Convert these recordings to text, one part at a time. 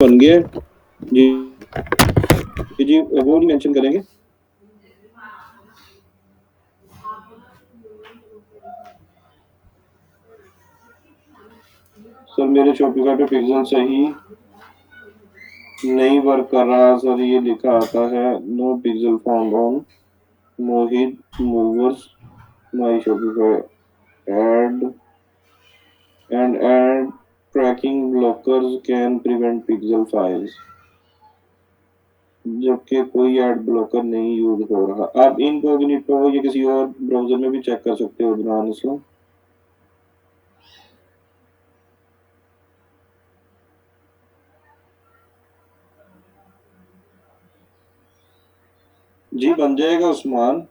बन गए। जी जी, वो नहीं मेंशन करेंगे। सर मेरे शॉपिफाई पे पिक्सल सही नहीं वर्क कर रहा सर, ये लिखा आता है no pixel found on Mohit movers my Shopify ad tracking blockers can prevent pixel files, जबकि कोई एड ब्लॉकर नहीं यूज हो रहा। आप इनकॉग्निटो या किसी और ब्राउजर में भी चेक कर सकते हो इमरान असलम। जी बन जाएगा उस्मान।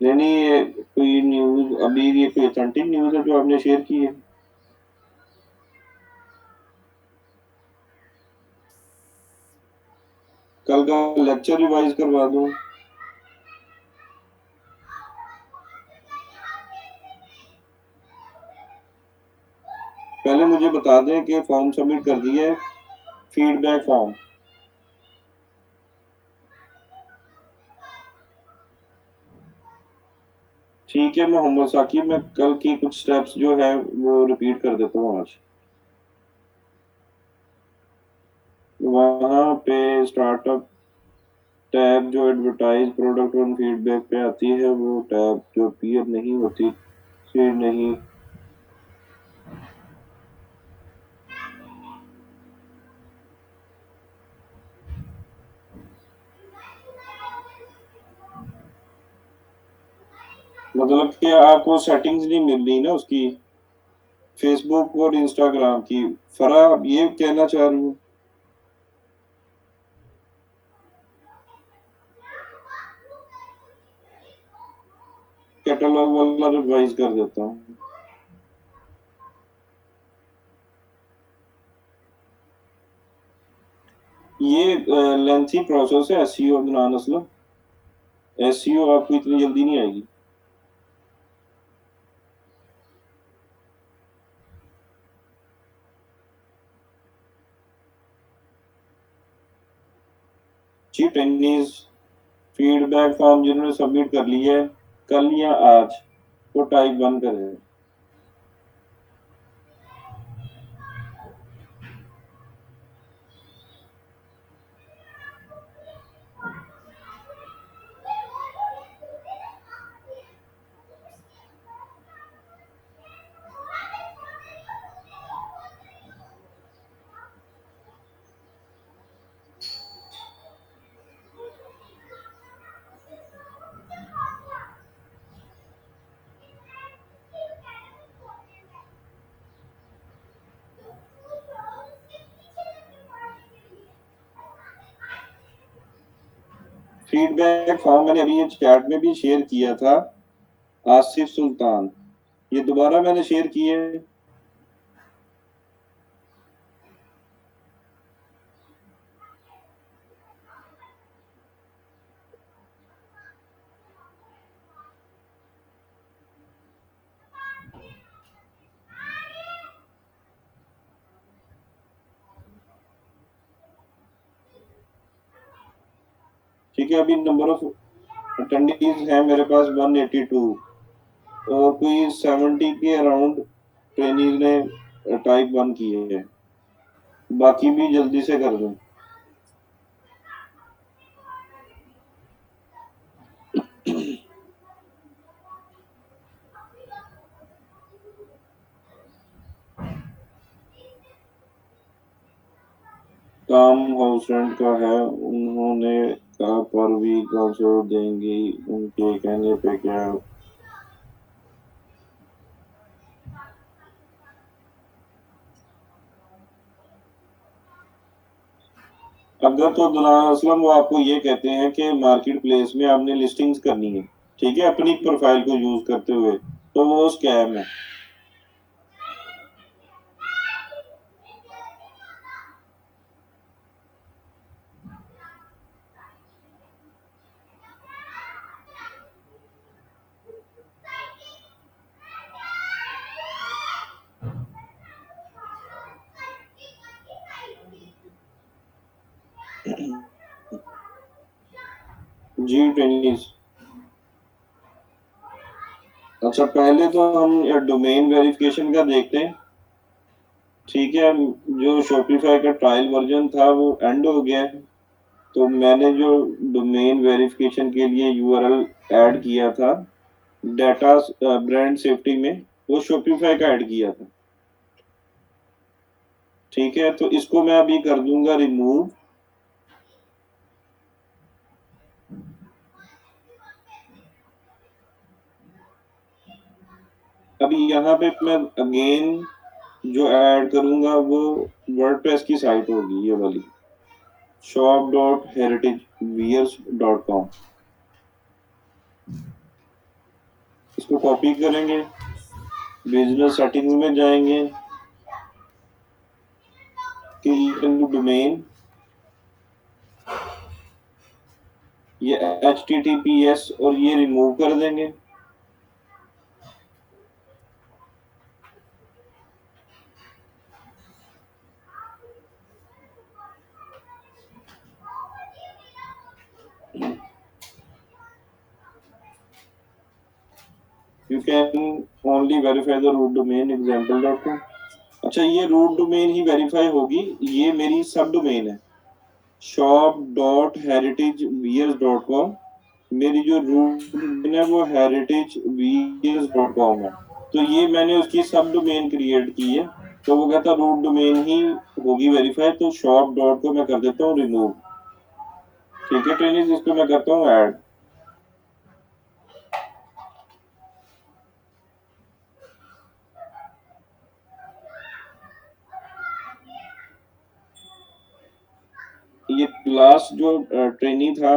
नहीं नहीं, ये कोई न्यूज अभी, ये कोई ऑथेंटिक न्यूज है जो आपने शेयर की है? कल का लेक्चर रिवाइज करवा दूं? पहले मुझे बता दें कि फॉर्म सबमिट कर दिया है, फीडबैक फॉर्म। ठीक है मोहम्मद साकिब, मैं कल की कुछ स्टेप्स जो है वो रिपीट कर देता हूँ आज। वहाँ पे स्टार्टअप टैब जो एडवर्टाइज प्रोडक्ट और फीडबैक पे आती है, वो टैब जो अपीयर नहीं होती, फिर नहीं। मतलब कि आपको सेटिंग्स नहीं मिल रही ना उसकी, फेसबुक और इंस्टाग्राम की। फरा आप ये कहना चाह रही हूँ? कैटलॉग वाला रिवाइज कर देता हूँ। ये लेंथी प्रोसेस है एसईओ बनाना, असलम एसईओ आपको इतनी जल्दी नहीं आएगी। जी टेनिस फीडबैक फॉर्म जिन्होंने सबमिट कर लिया है कल या आज, वो टाइप 1 करें। फीडबैक फॉर्म मैंने अभी ये चैट में भी शेयर किया था, आसिफ सुल्तान। ये दोबारा मैंने शेयर किए हैं। ठीक है, अभी नंबर ऑफ अटेंडीज है मेरे पास 182, और कोई 70 के अराउंड ट्रेनीज ने टाइप 1 किए हैं, बाकी भी जल्दी से कर दूं। काम हाउस रेंट का है, उन्होंने कहा पर वीक ऑल्सो देंगी, उनके कहने पे क्या। अगर तो दुलान असलम वो आपको ये कहते हैं कि मार्केट प्लेस में आपने लिस्टिंग्स करनी है, ठीक है, अपनी प्रोफाइल को यूज करते हुए, तो वो स्कैम है। जी ट्रेनिंग। अच्छा पहले तो हम डोमेन वेरिफिकेशन का देखते हैं। ठीक है, जो शॉपिफाई का ट्रायल वर्जन था वो एंड हो गया है। तो मैंने जो डोमेन वेरिफिकेशन के लिए यूआरएल ऐड किया था डाटा ब्रांड सेफ्टी में, वो शॉपिफाई का ऐड किया था। ठीक है, तो इसको मैं अभी कर दूंगा रिमूव। अभी यहाँ पे मैं अगेन जो ऐड करूंगा वो वर्डप्रेस की साइट होगी, ये वाली shop.heritagewears.com। इसको कॉपी करेंगे, बिजनेस सेटिंग्स में जाएंगे, डोमेन, ये HTTPS और ये रिमूव कर देंगे। You can only verify the root domain example.com। अच्छा ये रूट डोमेन ही वेरीफाई होगी, ये मेरी सब डोमेन है shop.heritagewears.com। मेरी जो रूट डोमेन है वो heritagewears.com है। तो ये मैंने उसकी सब डोमेन क्रिएट की है, तो वो कहता रूट डोमेन ही होगी वेरीफाई, तो शॉप डॉट को मैं कर देता हूँ रिमूव। ठीक है ट्रेनिंग, इसको मैं करता हूँ ऐड। ये लास्ट जो ट्रेनिंग था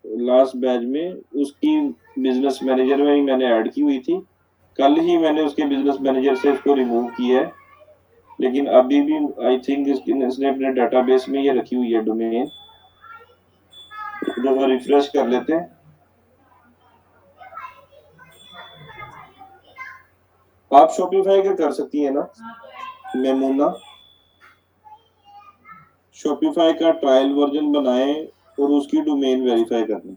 लास्ट बैच में, उसकी बिजनेस मैनेजर में ही मैंने ऐड की हुई थी। कल ही मैंने उसके बिजनेस मैनेजर से इसको रिमूव किया है, लेकिन अभी भी आई थिंक इसने अपने डाटाबेस में ये रखी हुई है डोमेन। तो रिफ्रेश कर लेते हैं। आप शॉपिफाई का कर सकती है ना मेमूना, शॉपिफाई का ट्रायल वर्जन बनाए और उसकी डोमेन वेरीफाई करना।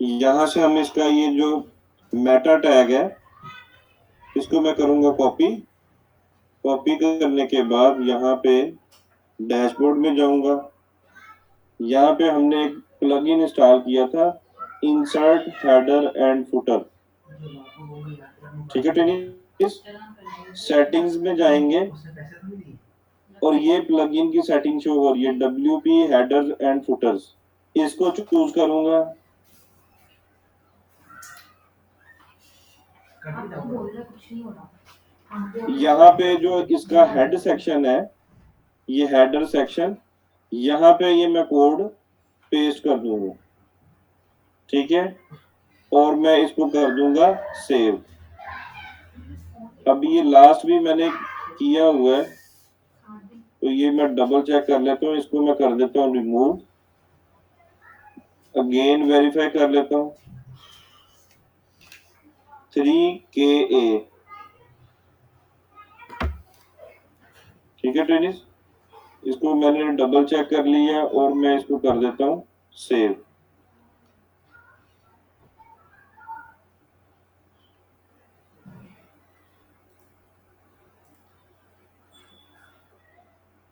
यहां से हम इसका ये जो मेटा टैग है इसको मैं करूंगा कॉपी। कॉपी करने के बाद यहाँ पे डैशबोर्ड में जाऊंगा। यहाँ पे हमने एक प्लगइन इंस्टॉल किया था, इंसर्ट हेडर एंड फुटर। ठीक है ट्रेनिंग, सेटिंग्स में जाएंगे और ये प्लगइन की सेटिंग शो हो रही है WP हेडर एंड फुटर्स, इसको चूज करूंगा। यहाँ पे जो इसका हेड सेक्शन है, ये हेडर सेक्शन, यहाँ पे ये मैं कोड पेस्ट कर दूंगा। ठीक है, और मैं इसको कर दूंगा सेव। अभी ये लास्ट भी मैंने किया हुआ है, तो ये मैं डबल चेक कर लेता हूँ, इसको मैं कर देता हूँ रिमूव। अगेन वेरीफाई कर लेता हूँ 3KA। ठीक है ट्रेनिस, इसको मैंने डबल चेक कर लिया और मैं इसको कर देता हूँ सेव।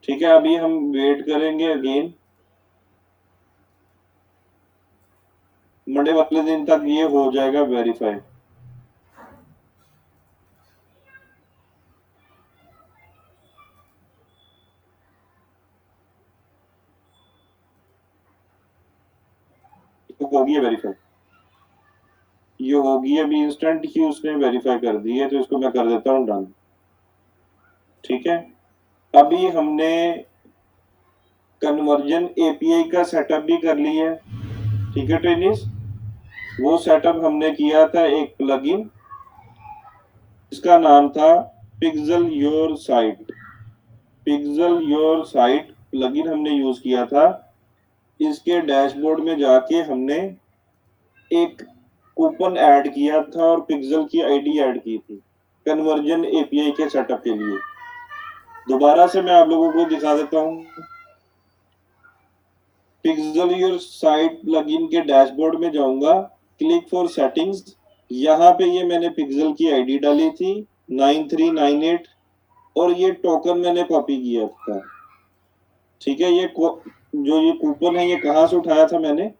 ठीक है, अभी हम वेट करेंगे अगेन, मंडे वाले दिन तक ये हो जाएगा वेरीफाई। होगी वेरीफाई, ये होगी अभी इंस्टेंट ही उसने वेरीफाई कर दी है, तो इसको मैं कर देता हूँ डन। ठीक है, अभी हमने कन्वर्जन API का सेटअप भी कर लिया है। ठीक है ट्रेनिस, वो सेटअप हमने किया था एक प्लगइन, इसका नाम था pixel your site. Pixel your site plugin हमने यूज किया था। इसके डैशबोर्ड में जाके हमने एक कूपन ऐड किया था और पिक्सल की आईडी ऐड की थी कन्वर्जन एपीआई के सेटअप के लिए। दोबारा से मैं आप लोगों को दिखा देता हूँ। पिक्सल योर साइट प्लगइन के डैशबोर्ड में जाऊंगा, क्लिक फॉर सेटिंग्स। यहाँ पे ये मैंने पिक्सल की आईडी डाली थी 9398 और ये टोकन मैंने कॉपी किया था। ठीक है, जो ये कूपन है ये कहाँ से उठाया था मैंने,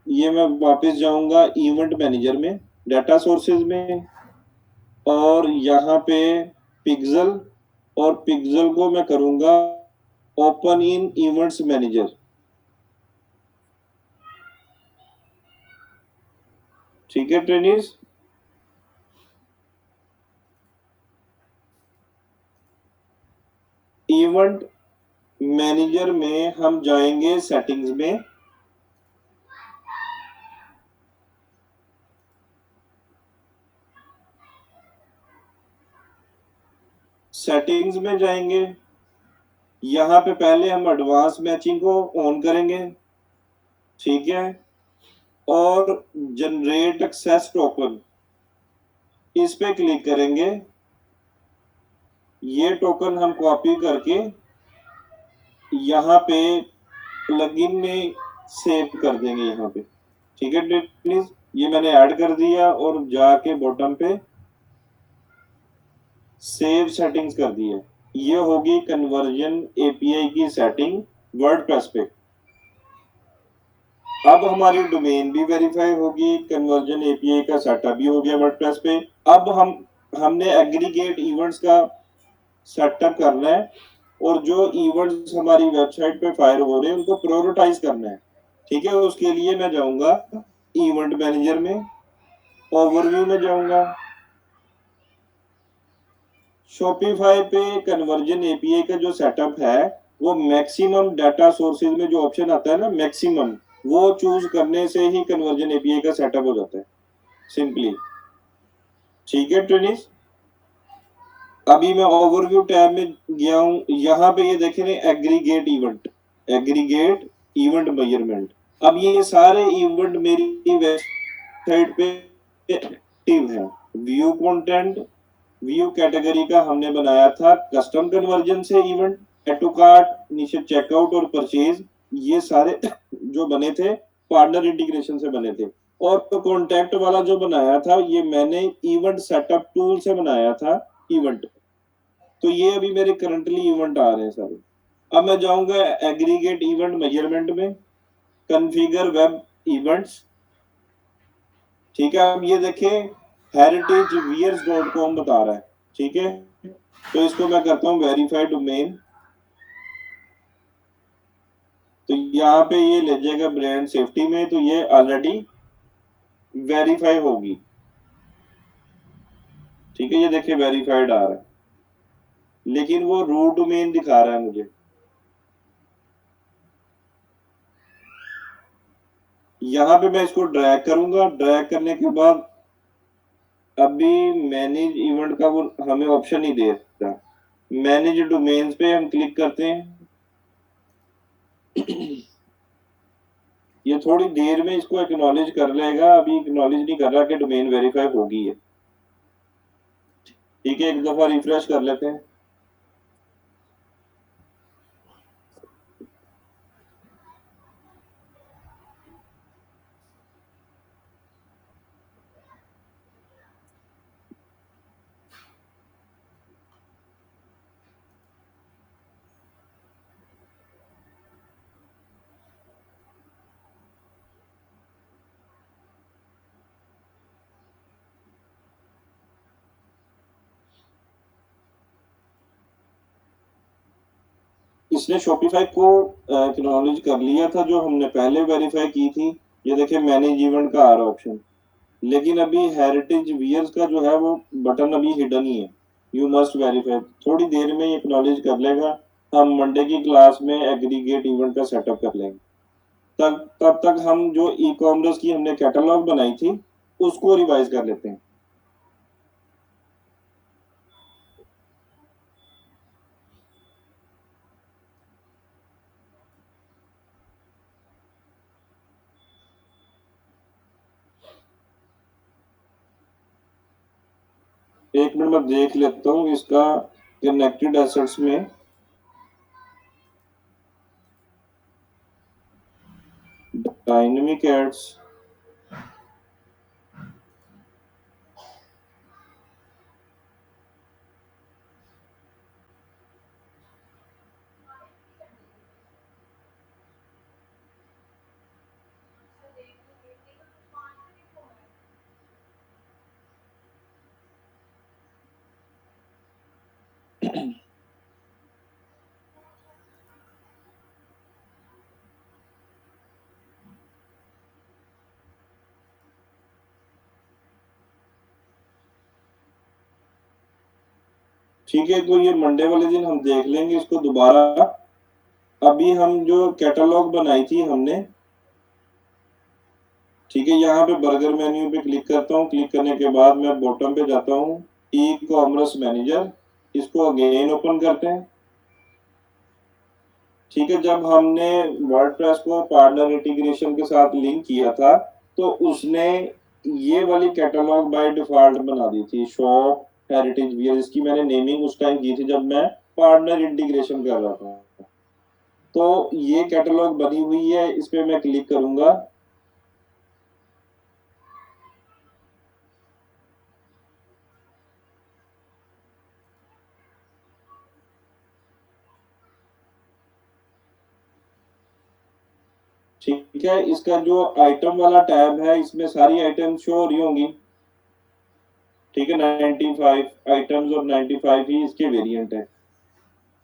ये मैं वापस जाऊंगा इवेंट मैनेजर में, डाटा सोर्सेज में, और यहाँ पे पिक्सल, और पिक्सल को मैं करूंगा ओपन इन इवेंट्स मैनेजर। ठीक है ट्रेनिज, इवेंट मैनेजर में हम जाएंगे सेटिंग्स में, सेटिंग्स में जाएंगे। यहाँ पे पहले हम एडवांस मैचिंग को ऑन करेंगे। ठीक है, और जनरेट एक्सेस टोकन इस पे क्लिक करेंगे। ये टोकन हम कॉपी करके यहाँ पे प्लगइन में सेव कर देंगे यहाँ पे। ठीक है प्लीज, ये मैंने ऐड कर दिया और जाके बॉटम पे सेव सेटिंग्स कर दिया। ये होगी कन्वर्जन एपीआई की सेटिंग वर्डप्रेस पे। अब हमारी डोमेन भी वेरीफाई होगी, कन्वर्जन एपीआई का सेटअप भी हो गया वर्डप्रेस पे। अब हमने एग्रीगेट इवेंट्स का सेटअप करना है और जो इवेंट्स हमारी वेबसाइट पे फायर हो रहे हैं उनको प्रायोरिटाइज करना है। ठीक है, उसके लिए मैं जाऊंगा इवेंट मैनेजर में, ओवरव्यू में जाऊंगा, शॉपिफाई पे कन्वर्जन एपीआई का जो सेटअप है वो मैक्सिमम डाटा सोर्सेज में जो ऑप्शन आता है ना मैक्सिमम, वो चूज करने से ही कन्वर्जन एपीआई का सेटअप हो जाता है सिंपली। ठीक है ट्रेनिस, अभी मैं ओवरव्यू टैब में गया हूं, यहाँ पे ये देखें aggregate event, aggregate event measurement. अब ये सारे इवेंट मेरी वेबसाइट पे एक्टिव है। व्यू कंटेंट, व्यू कैटेगरी का हमने बनाया था कस्टम कन्वर्जन से इवेंट, एड टू कार्ट, नीचे चेकआउट और परचेज, ये सारे जो बने थे पार्टनर इंटीग्रेशन से बने थे। और तो कॉन्टैक्ट वाला जो बनाया था ये मैंने इवेंट सेटअप टूल से बनाया था इवेंट। तो ये अभी मेरे करंटली इवेंट आ रहे हैं सारे। अब मैं जाऊंगा एग्रीगेट इवेंट मेजरमेंट में, कॉन्फ़िगर वेब इवेंट्स। ठीक है, अब ये देखें heritageviers.com बता रहा है। ठीक है, तो इसको मैं करता हूँ वेरीफाइड डोमेन। तो यहाँ पे ये ले जाएगा ब्रांड सेफ्टी में, तो ये ऑलरेडी वेरीफाई होगी। ठीक है, ये देखिए वेरीफाइड आ रहा है, लेकिन वो रूट डोमेन दिखा रहा है मुझे। यहाँ पे मैं इसको ड्रैग करूंगा, ड्रैग करने के बाद अभी मैनेज इवेंट का वो हमें ऑप्शन ही दे रहा। मैनेज डोमेन्स पे हम क्लिक करते हैं। ये थोड़ी देर में इसको एक्नॉलेज कर लेगा, अभी एक्नॉलेज नहीं कर रहा कि डोमेन वेरीफाई होगी है। ठीक है, एक दफा रिफ्रेश कर लेते हैं। इसने शॉपिफाई को एक्नॉलेज कर लिया था जो हमने पहले वेरीफाई की थी। ये देखिए मैनेज इवेंट का आ रहा ऑप्शन, लेकिन अभी हेरिटेज वियर्स का जो है वो बटन अभी हिडन ही है। यू मस्ट वेरीफाई, थोड़ी देर में ये एक्नॉलेज कर लेगा। हम मंडे की क्लास में एग्रीगेट इवेंट का सेटअप कर लेंगे। तब तक हम जो ई कॉमर्स की हमने कैटलॉग बनाई थी उसको रिवाइज कर लेते हैं। एक मिनट में देख लेता हूँ इसका कनेक्टेड एसेट्स में। डायनेमिक एड्स, ठीक है, तो ये मंडे वाले दिन हम देख लेंगे इसको दोबारा। अभी हम जो कैटलॉग बनाई थी हमने, ठीक है, यहाँ पे बर्गर मेन्यू पे क्लिक करता हूँ। क्लिक करने के बाद मैं बॉटम पे जाता हूँ, ई कॉमर्स मैनेजर, इसको अगेन ओपन करते हैं। ठीक है, जब हमने वर्डप्रेस को पार्टनर इंटीग्रेशन के साथ लिंक किया था तो उसने ये वाली कैटलॉग बाय डिफॉल्ट बना दी थी, शॉप हेरिटेज वियर, इसकी मैंने नेमिंग उस टाइम की थी जब मैं पार्टनर इंटीग्रेशन कर रहा था। तो ये कैटलॉग बनी हुई है, इस पे मैं क्लिक करूंगा। ठीक है, इसका जो आइटम वाला टैब है इसमें सारी आइटम शो हो रही होंगी। ठीक है, 95 आइटम्स और 95 ही इसके वेरिएंट है।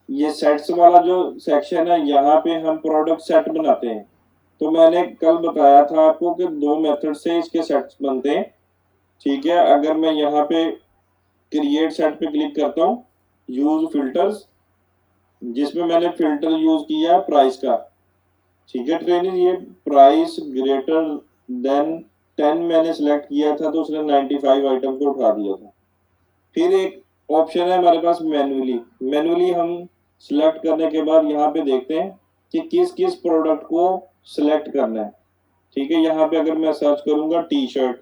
ये सेट्स वाला जो सेक्शन है यहाँ पे हम प्रोडक्ट सेट बनाते हैं। तो मैंने कल बताया था आपको कि दो मेथड से इसके सेट्स बनते हैं। ठीक है, अगर मैं यहाँ पे क्रिएट सेट पे क्लिक करता हूँ, यूज फिल्टर्स, जिसमें मैंने फिल्टर यूज किया प्राइस का। ठीक है ट्रेनिंग, ये प्राइस ग्रेटर देन 10 मैंने सिलेक्ट किया था तो उसने 95 आइटम को उठा दिया था। फिर एक ऑप्शन है हमारे पास मैनुअली। मैनुअली हम सिलेक्ट करने के बाद यहाँ पे देखते हैं कि किस किस प्रोडक्ट को सिलेक्ट करना है। ठीक है, यहाँ पे अगर मैं सर्च करूंगा टी शर्ट,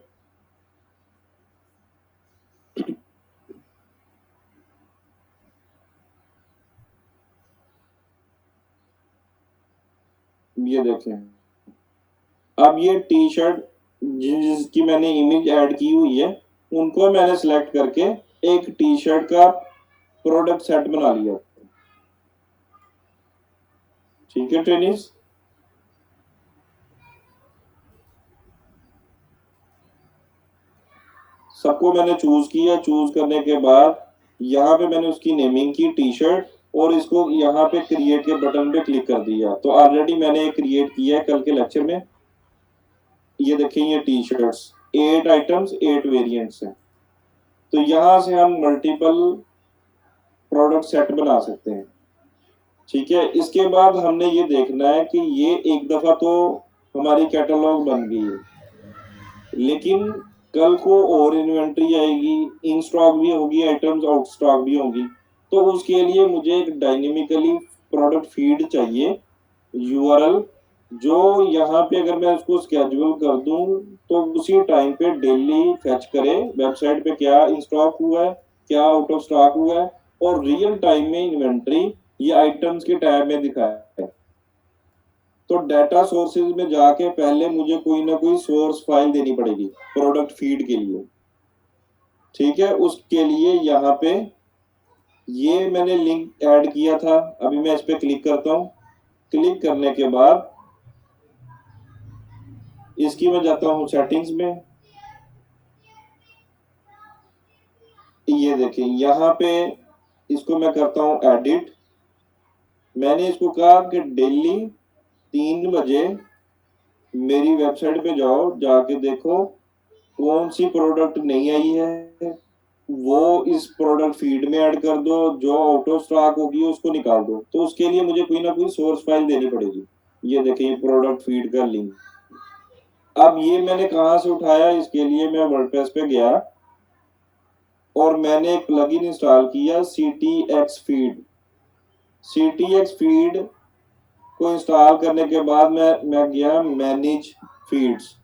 ये देखें, अब ये टी शर्ट जिसकी मैंने इमेज ऐड की हुई है उनको मैंने सिलेक्ट करके एक टी शर्ट का प्रोडक्ट सेट बना लिया। ठीक है ट्रेनिस, सबको मैंने चूज किया। चूज करने के बाद यहाँ पे मैंने उसकी नेमिंग की टी शर्ट, और इसको यहाँ पे क्रिएट के बटन पे क्लिक कर दिया। तो ऑलरेडी मैंने एक क्रिएट किया है कल के लेक्चर में। ये देखें, ये टी शर्ट्स 8 आइटम्स 8 वेरिएंट्स हैं। तो यहाँ से हम मल्टीपल प्रोडक्ट सेट बना सकते हैं। ठीक है, इसके बाद हमने ये देखना है कि ये एक दफा तो हमारी कैटलॉग बन गई है, लेकिन कल को और इन्वेंट्री आएगी, इन स्टॉक भी होगी, आइटम्स आउट स्टॉक भी होंगी। तो उसके लिए मुझे एक डायनेमिकली प्रोडक्ट फीड चाहिए, यूआरएल, जो यहाँ पे अगर मैं उसको स्केड्यूल कर दूं तो उसी टाइम पे डेली फेच करे वेबसाइट पे क्या इन स्टॉक हुआ है, क्या आउट ऑफ स्टॉक हुआ है, और रियल टाइम में इन्वेंट्री ये आइटम्स के टैब में दिखाया है। तो डाटा सोर्सेज में जाके पहले मुझे कोई ना कोई सोर्स फाइल देनी पड़ेगी प्रोडक्ट फीड के लिए। ठीक है, उसके लिए यहाँ पे ये मैंने लिंक ऐड किया था। अभी मैं इस पे क्लिक करता हूँ। क्लिक करने के बाद इसकी मैं जाता हूँ सेटिंग्स में। ये देखें, यहाँ पे इसको मैं करता हूँ एडिट। मैंने इसको कहा कि डेली 3 बजे मेरी वेबसाइट पे जाओ, जाके देखो कौन सी प्रोडक्ट नहीं आई है, वो इस प्रोडक्ट फीड में ऐड कर दो, जो आउट ऑफ स्टॉक होगी उसको निकाल दो। तो उसके लिए मुझे कोई ना कोई सोर्स फाइल देनी पड़ेगी। ये देखिए प्रोडक्ट फीड का लिंक। अब ये मैंने कहाँ से उठाया, इसके लिए मैं वर्डप्रेस पे गया और मैंने एक प्लगइन इंस्टॉल किया CTX फीड को इंस्टॉल करने के बाद मैं गया मैनेज फीड्स।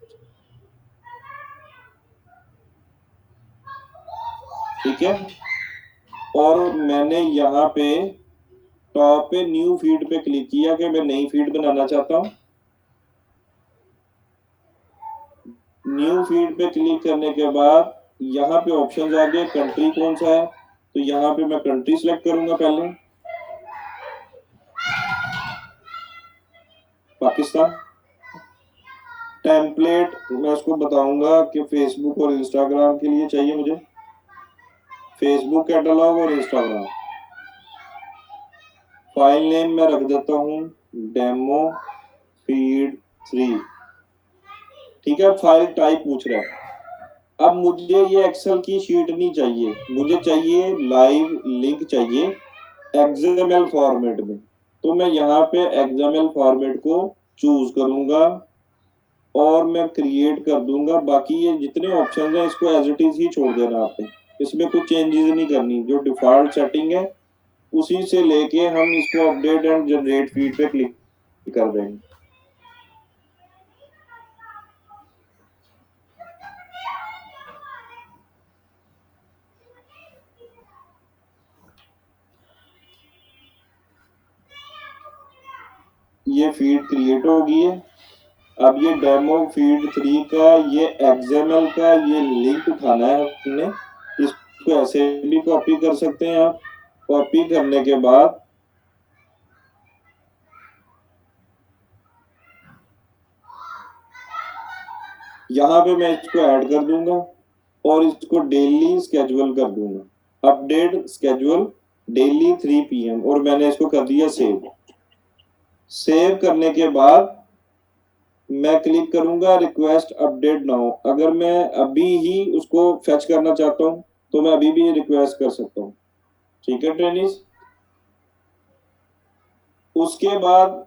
ठीक है, और मैंने यहाँ पे टॉप पे न्यू फीड पे क्लिक किया कि मैं नई फीड बनाना चाहता हूँ। न्यू फीड पे क्लिक करने के बाद यहाँ पे ऑप्शन आ गए, कंट्री कौन सा है, तो यहाँ पे मैं कंट्री सिलेक्ट करूंगा पहले, पाकिस्तान। टेम्पलेट मैं उसको बताऊंगा कि फेसबुक और इंस्टाग्राम के लिए चाहिए मुझे, फेसबुक कैटलॉग और इंस्टाग्राम। फाइल नेम मैं रख देता हूँ डेमो फीड 3। ठीक है, फाइल टाइप पूछ रहा है। अब मुझे ये एक्सेल की शीट नहीं चाहिए, मुझे चाहिए लाइव लिंक चाहिए XML फॉर्मेट में। तो मैं यहाँ पे XML फॉर्मेट को चूज करूंगा और मैं क्रिएट कर दूंगा। बाकी ये जितने ऑप्शन हैं इसको एज इट इज ही छोड़ देना आपने, इसमें कुछ चेंजेस नहीं करनी, जो डिफॉल्ट सेटिंग है उसी से लेके हम इसको अपडेट एंड जनरेट फीड पे क्लिक कर देंगे। ये फीड क्रिएट हो गई है। अब ये डेमो फीड 3 का ये XML का ये लिंक उठाना है हमने, इसको ऐसे भी कॉपी कर सकते हैं आप। कॉपी करने के बाद यहाँ पे मैं इसको ऐड कर दूंगा और इसको डेली स्केड्यूल कर दूंगा, अपडेट स्केड्यूल डेली 3 PM, और मैंने इसको कर दिया सेव। सेव करने के बाद मैं क्लिक करूंगा रिक्वेस्ट अपडेट नाउ। अगर मैं अभी ही उसको फेच करना चाहता हूं तो मैं अभी भी रिक्वेस्ट कर सकता हूं। ठीक है ट्रेनिस, उसके बाद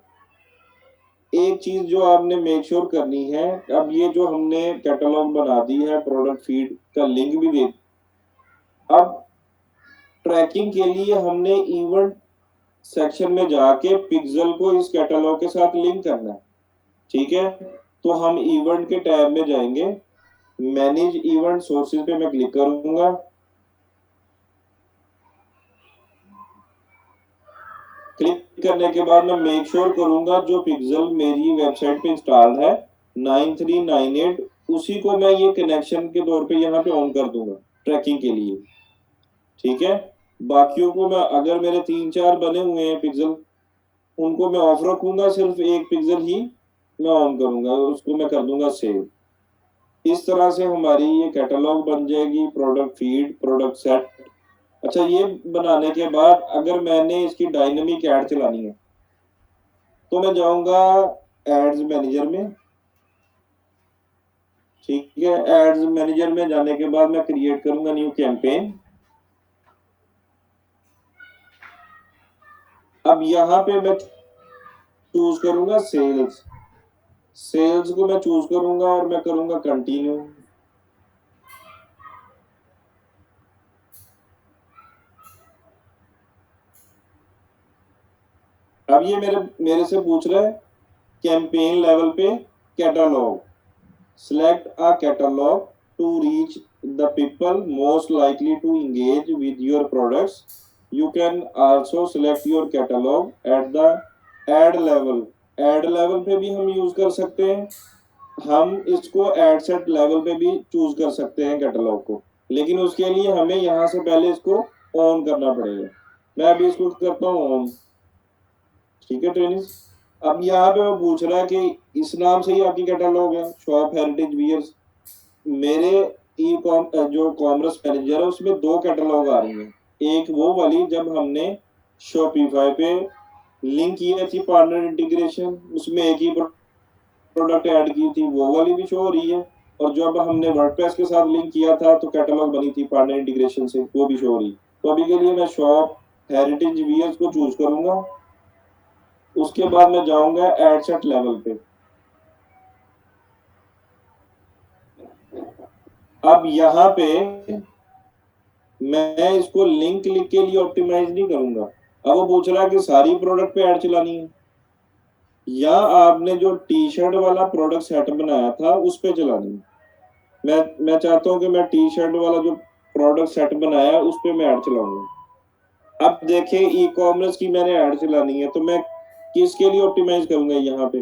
एक चीज जो आपने मेक श्योर करनी है, अब ये जो हमने कैटलॉग बना दी है, प्रोडक्ट फीड का लिंक भी दे, अब ट्रैकिंग के लिए हमने इवेंट सेक्शन में जाके पिक्सल को इस कैटलॉग के साथ लिंक करना है। ठीक है, तो हम इवेंट के टैब में जाएंगे, मैनेज इवेंट सोर्सेज पे मैं क्लिक करूंगा। क्लिक करने के बाद मैं मेक श्योर करूंगा जो पिक्सल मेरी वेबसाइट पे इंस्टॉल्ड है 9398, उसी को मैं ये कनेक्शन के तौर पे यहाँ पे ऑन कर दूंगा ट्रैकिंग के लिए। ठीक है, बाकियों को मैं, अगर मेरे 3-4 बने हुए हैं पिक्सल, उनको मैं ऑफ रखूंगा, सिर्फ एक पिक्सल ही मैं ऑन करूंगा, उसको मैं कर दूंगा सेव। इस तरह से हमारी ये कैटलॉग बन जाएगी, प्रोडक्ट फीड, प्रोडक्ट सेट। अच्छा, ये बनाने के बाद अगर मैंने इसकी डायनेमिक ऐड चलानी है तो मैं जाऊंगा एड्स मैनेजर में। ठीक है, एड्स मैनेजर में जाने के बाद मैं क्रिएट करूंगा न्यू कैंपेन। अब यहाँ पे मैं चूज करूंगा सेल्स, सेल्स को मैं चूज करूंगा और मैं करूंगा कंटिन्यू। अब ये मेरे से पूछ रहा है कैंपेन लेवल पे catalogue, select a catalog to reach the people most likely to engage with your products. You can also select your catalog at the ad level। ad level पे भी हम यूज कर सकते हैं, हम इसको एड सेट लेवल पे भी चूज कर सकते हैं कैटलॉग को, लेकिन उसके लिए हमें यहाँ से पहले इसको ऑन करना पड़ेगा। मैं अभी इसको करता हूँ ऑन। ठीक है ट्रेनिस, अब यहाँ पे वो पूछ रहा है कि इस नाम से ही आपकी कैटलॉग है, शॉप हेरिटेज वियर्स। मेरे ई कॉम जो कॉमर्स मैनेजर है उसमें 2 कैटलॉग आ रही हैं, एक वो वाली जब हमने शॉपिफाई पे लिंक किया थी पार्टनर इंटीग्रेशन, उसमें एक ही प्रोडक्ट ऐड की थी, वो वाली भी शो हो रही है, और जब हमने वर्डप्रेस के साथ लिंक किया था तो कैटलॉग बनी थी पार्टनर इंटीग्रेशन से, वो भी शो हो रही है। तो अभी के लिए मैं शॉप हेरिटेज वियर्स को चूज करूंगा, उसके बाद मैं जाऊंगा एड सेट लेवल पे। अब यहाँ पे मैं इसको लिंक लिख के लिए ऑप्टिमाइज नहीं करूंगा। अब वो पूछ रहा है कि सारी प्रोडक्ट पे ऐड चलानी है, या आपने जो टी शर्ट वाला प्रोडक्ट सेट बनाया था उस पे चलानी है। मैं चाहता हूं कि मैं टी शर्ट वाला जो प्रोडक्ट सेट बनाया उस पे मैं ऐड चलाऊंगा। अब देखें ई कॉमर्स की मैंने ऐड चलानी है, तो मैं किसके लिए ऑप्टिमाइज करूंगा यहाँ पे?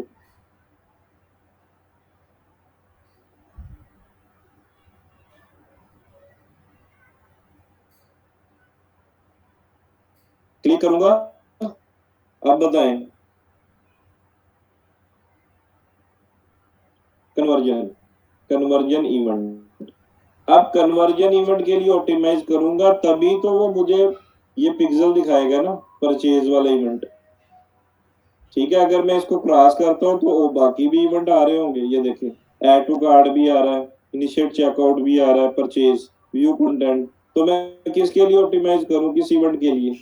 क्लिक करूंगा। अब बताएं। Conversion, conversion event. अब कन्वर्जन इवेंट के लिए ऑप्टिमाइज करूंगा तभी तो वो मुझे ये पिक्सल दिखाएगा ना, परचेज वाला इवेंट। ठीक है, अगर मैं इसको क्रॉस करता हूँ तो वो बाकी भी इवेंट आ रहे होंगे। ये देखें, ऐड टू कार्ड भी आ रहा है, इनिशिएट चेकआउट भी आ रहा है, परचेज, व्यू कंटेंट। तो मैं किसके लिए ऑप्टिमाइज करूं, किस इवेंट के लिए?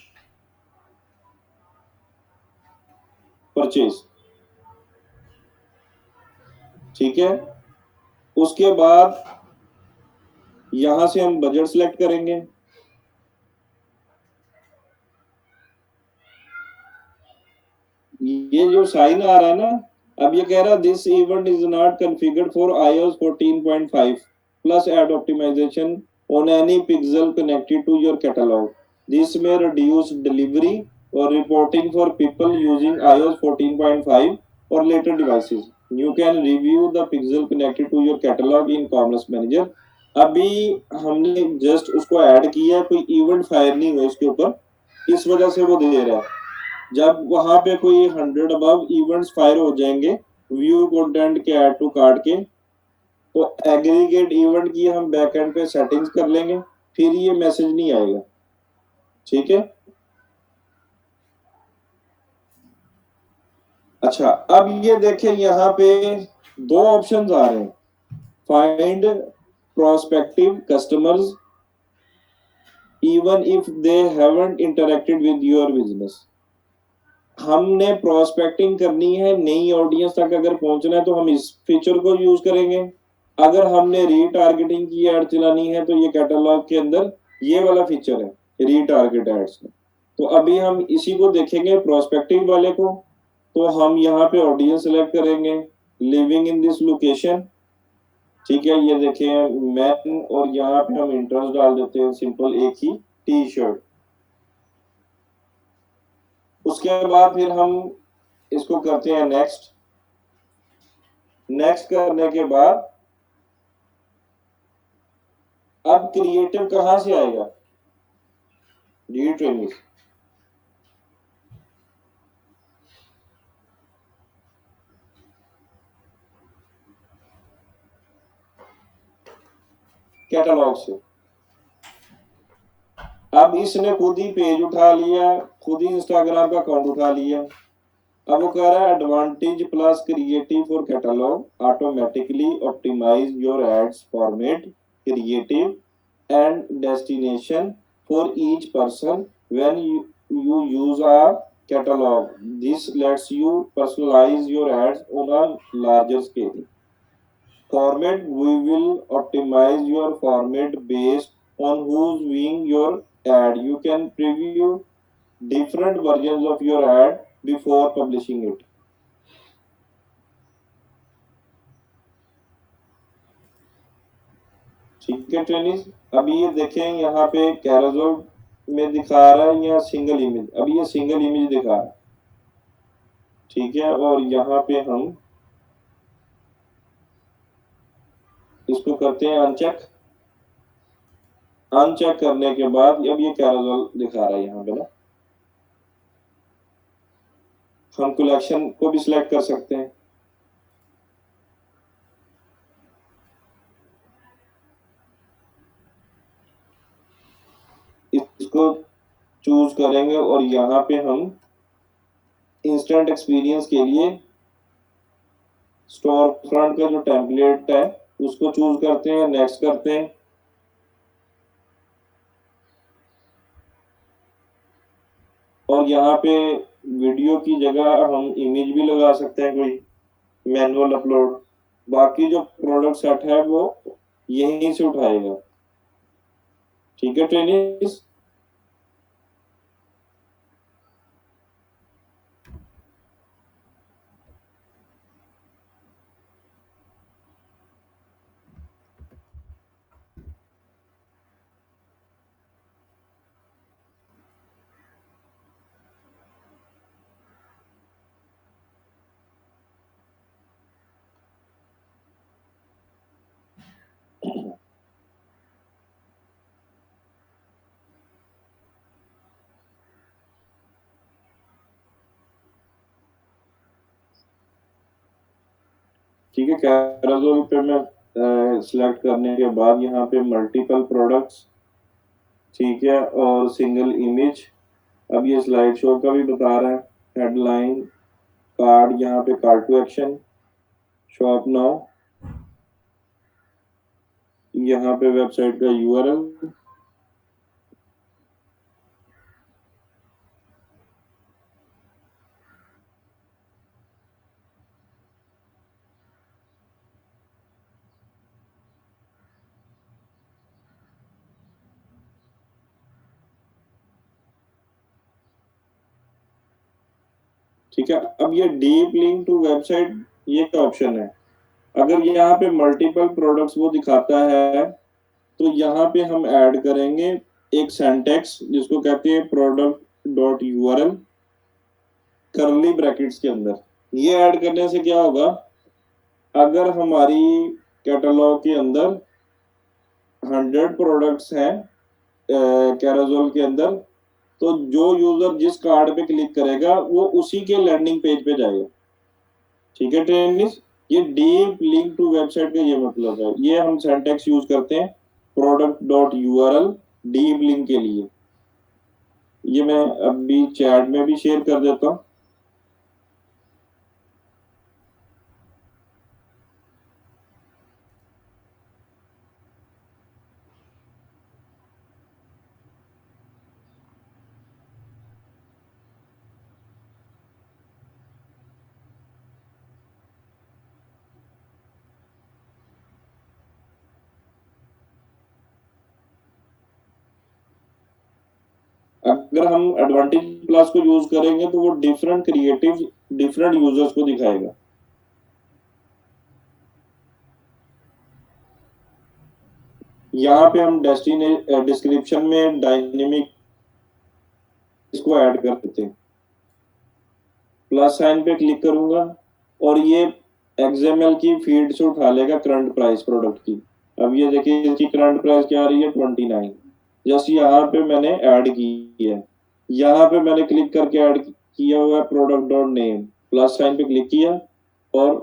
परचेज। ठीक है, उसके बाद यहां से हम बजट सिलेक्ट करेंगे। ये जो साइन आ रहा है ना, अब ये कह रहा है this event is not configured for iOS 14.5 plus ad optimisation on any pixel connected to your catalogue. This may reduce delivery और reporting for people using iOS 14.5 और later devices. You can review the pixel connected to your catalogue in commerce manager. अभी हमने just उसको add किया, कोई event fire नहीं हुआ उसके ऊपर, इस वजह से वो दे रहा है। जब वहां पे कोई 100 अबव इवेंट्स फायर हो जाएंगे व्यू कंटेंट के ऐड टू कार्ड के, तो एग्रीगेट इवेंट की हम बैकएंड पे सेटिंग्स कर लेंगे, फिर ये मैसेज नहीं आएगा। ठीक है। अच्छा, अब ये देखें यहाँ पे दो ऑप्शंस आ रहे हैं, find prospective customers even if they haven't interacted with your business. हमने प्रोस्पेक्टिंग करनी है, नई ऑडियंस तक अगर पहुंचना है तो हम इस फीचर को यूज करेंगे। अगर हमने रीटारगेटिंग की ऐड चलानी है तो ये कैटलॉग के अंदर ये वाला फीचर है, रीटारगेट एड्स। तो अभी हम इसी को देखेंगे, प्रोस्पेक्टिव वाले को। तो हम यहाँ पे ऑडियंस सेलेक्ट करेंगे, लिविंग इन दिस लोकेशन। ठीक है, ये देखें मैन, और यहाँ पे हम इंटरेस्ट डाल देते हैं सिंपल एक ही, टी शर्ट। उसके बाद फिर हम इसको करते हैं नेक्स्ट। नेक्स्ट करने के बाद अब क्रिएटिव कहां से आएगा? डी ट्रेनिंग कैटलॉग से। अब इसने खुद ही पेज उठा लिया, खुद ही इंस्टाग्राम का अकाउंट उठा लिया। अब वो कह रहा है advantage plus creative for catalogue automatically optimise your ads format, creative and destination for each person when you use a catalog. This lets you personalize your ads on a larger scale. Format, we will optimize your format based on who's viewing your ad. You can preview different versions of your ad before publishing it. ठीक है trainees. अभी ये देखें यहाँ पे carousel में दिखा रहा है या सिंगल इमेज, अभी ये सिंगल इमेज दिखा रहा है। ठीक है, और यहाँ पे हम इसको करते हैं अनचेक। अनचेक करने के बाद अब ये कैरोजल दिखा रहा है यहाँ पे ना। हम कलेक्शन को भी सिलेक्ट कर सकते हैं। इसको चूज करेंगे और यहाँ पे हम इंस्टेंट एक्सपीरियंस के लिए स्टोर फ्रंट का जो टेम्पलेट है उसको चूज करते हैं, नेक्स्ट करते हैं। और यहाँ पे वीडियो की जगह हम इमेज भी लगा सकते हैं, कोई मैनुअल अपलोड। बाकी जो प्रोडक्ट सेट है वो यहीं से उठाएगा। ठीक है ट्रेनिंग। ठीक है, कैराजोल पे मैं सिलेक्ट करने के बाद यहाँ पे मल्टीपल प्रोडक्ट्स, ठीक है, और सिंगल इमेज। अब ये स्लाइड शो का भी बता रहा है। हेडलाइन, कार्ड, यहाँ पे card to action, shop now, यहाँ पे वेबसाइट का यूआरएल। ठीक है, अब ये डीप लिंक टू वेबसाइट, ये क्या ऑप्शन है? अगर यहाँ पे मल्टीपल प्रोडक्ट्स वो दिखाता है तो यहाँ पे हम ऐड करेंगे एक सिंटैक्स जिसको कहते हैं प्रोडक्ट डॉट यूआरएल करली ब्रैकेट्स के अंदर। ये ऐड करने से क्या होगा, अगर हमारी कैटलॉग के अंदर 100 प्रोडक्ट्स हैं कैराजोल के अंदर, तो जो यूजर जिस कार्ड पे क्लिक करेगा वो उसी के लैंडिंग पेज पे जाएगा। ठीक है ट्रेनिस, ये डीप लिंक टू वेबसाइट का ये मतलब है। ये हम सिंटैक्स यूज करते हैं product dot URL deep link के लिए। ये मैं अभी चैट में भी शेयर कर देता हूँ। अगर हम एडवांटेज प्लस को यूज करेंगे तो वो डिफरेंट क्रिएटिव डिफरेंट यूजर्स को दिखाएगा। यहाँ पे हम डेस्टिने डिस्क्रिप्शन में डायनेमिक इसको ऐड कर देते हैं। प्लस साइन पे क्लिक करूंगा और ये एक्सएमएल की फीड से उठा लेगा करंट प्राइस प्रोडक्ट की। अब ये देखिए इसकी करंट प्राइस क्या आ रही है, 29। जैसे यहाँ पे मैंने ऐड की है, यहाँ पे मैंने क्लिक करके ऐड किया हुआ है product dot name, plus sign पे क्लिक किया और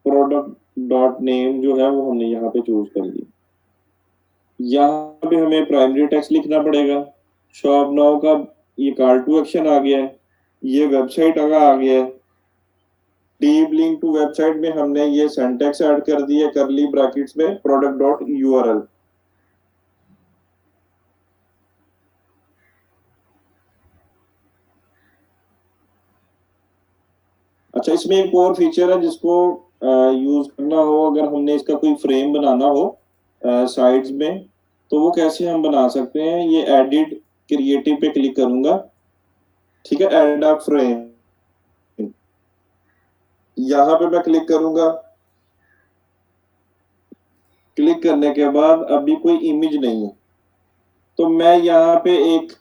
प्रोडक्ट डॉट नेम जो है वो हमने यहाँ पे चूज कर लिया। यहाँ पे हमें प्राइमरी टेक्स्ट लिखना पड़ेगा। शॉप नाउ का ये कॉल टू एक्शन आ गया है, ये वेबसाइट आ गया है। डीप लिंक टू वेबसाइट में हमने ये सिंटैक्स ऐड कर दिया करली ब्रैकेट्स में प्रोडक्ट डॉट यूआरएल। अच्छा, इसमें एक और फीचर है जिसको यूज करना हो, अगर हमने इसका कोई फ्रेम बनाना हो साइड्स में, तो वो कैसे हम बना सकते हैं। ये एडिट क्रिएटिव पे क्लिक करूंगा, ठीक है, एड अ फ्रेम, यहाँ पे मैं क्लिक करूंगा। क्लिक करने के बाद अभी कोई इमेज नहीं है, तो मैं यहाँ पे एक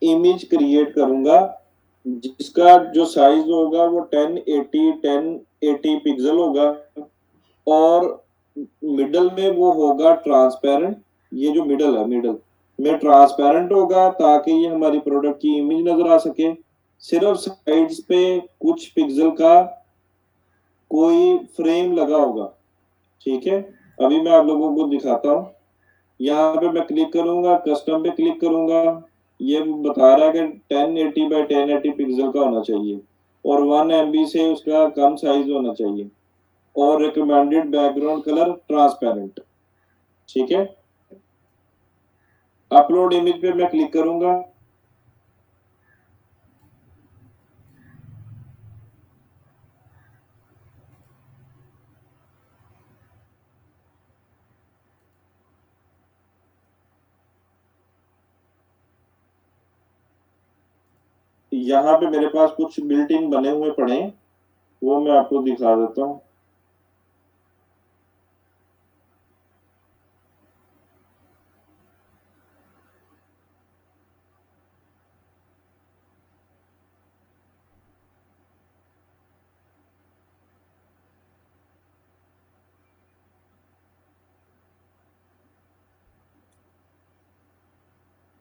इमेज क्रिएट करूंगा जिसका जो साइज होगा वो 1080 पिक्सल होगा और मिडल में वो होगा ट्रांसपेरेंट। ये जो मिडल है, मिडल में ट्रांसपेरेंट होगा ताकि ये हमारी प्रोडक्ट की इमेज नजर आ सके। सिर्फ साइड्स पे कुछ पिक्सल का कोई फ्रेम लगा होगा। ठीक है, अभी मैं आप लोगों को दिखाता हूँ। यहाँ पे मैं क्लिक करूंगा, कस्टम पे क्लिक करूंगा। ये बता रहा है कि 1080 बाई 1080 पिक्सल का होना चाहिए और 1 MB से उसका कम साइज होना चाहिए और रिकमेंडेड बैकग्राउंड कलर ट्रांसपेरेंट। ठीक है, अपलोड इमेज पे मैं क्लिक करूंगा। यहाँ पे मेरे पास कुछ बिल्ट इन बने हुए पड़े हैं, वो मैं आपको दिखा देता हूँ।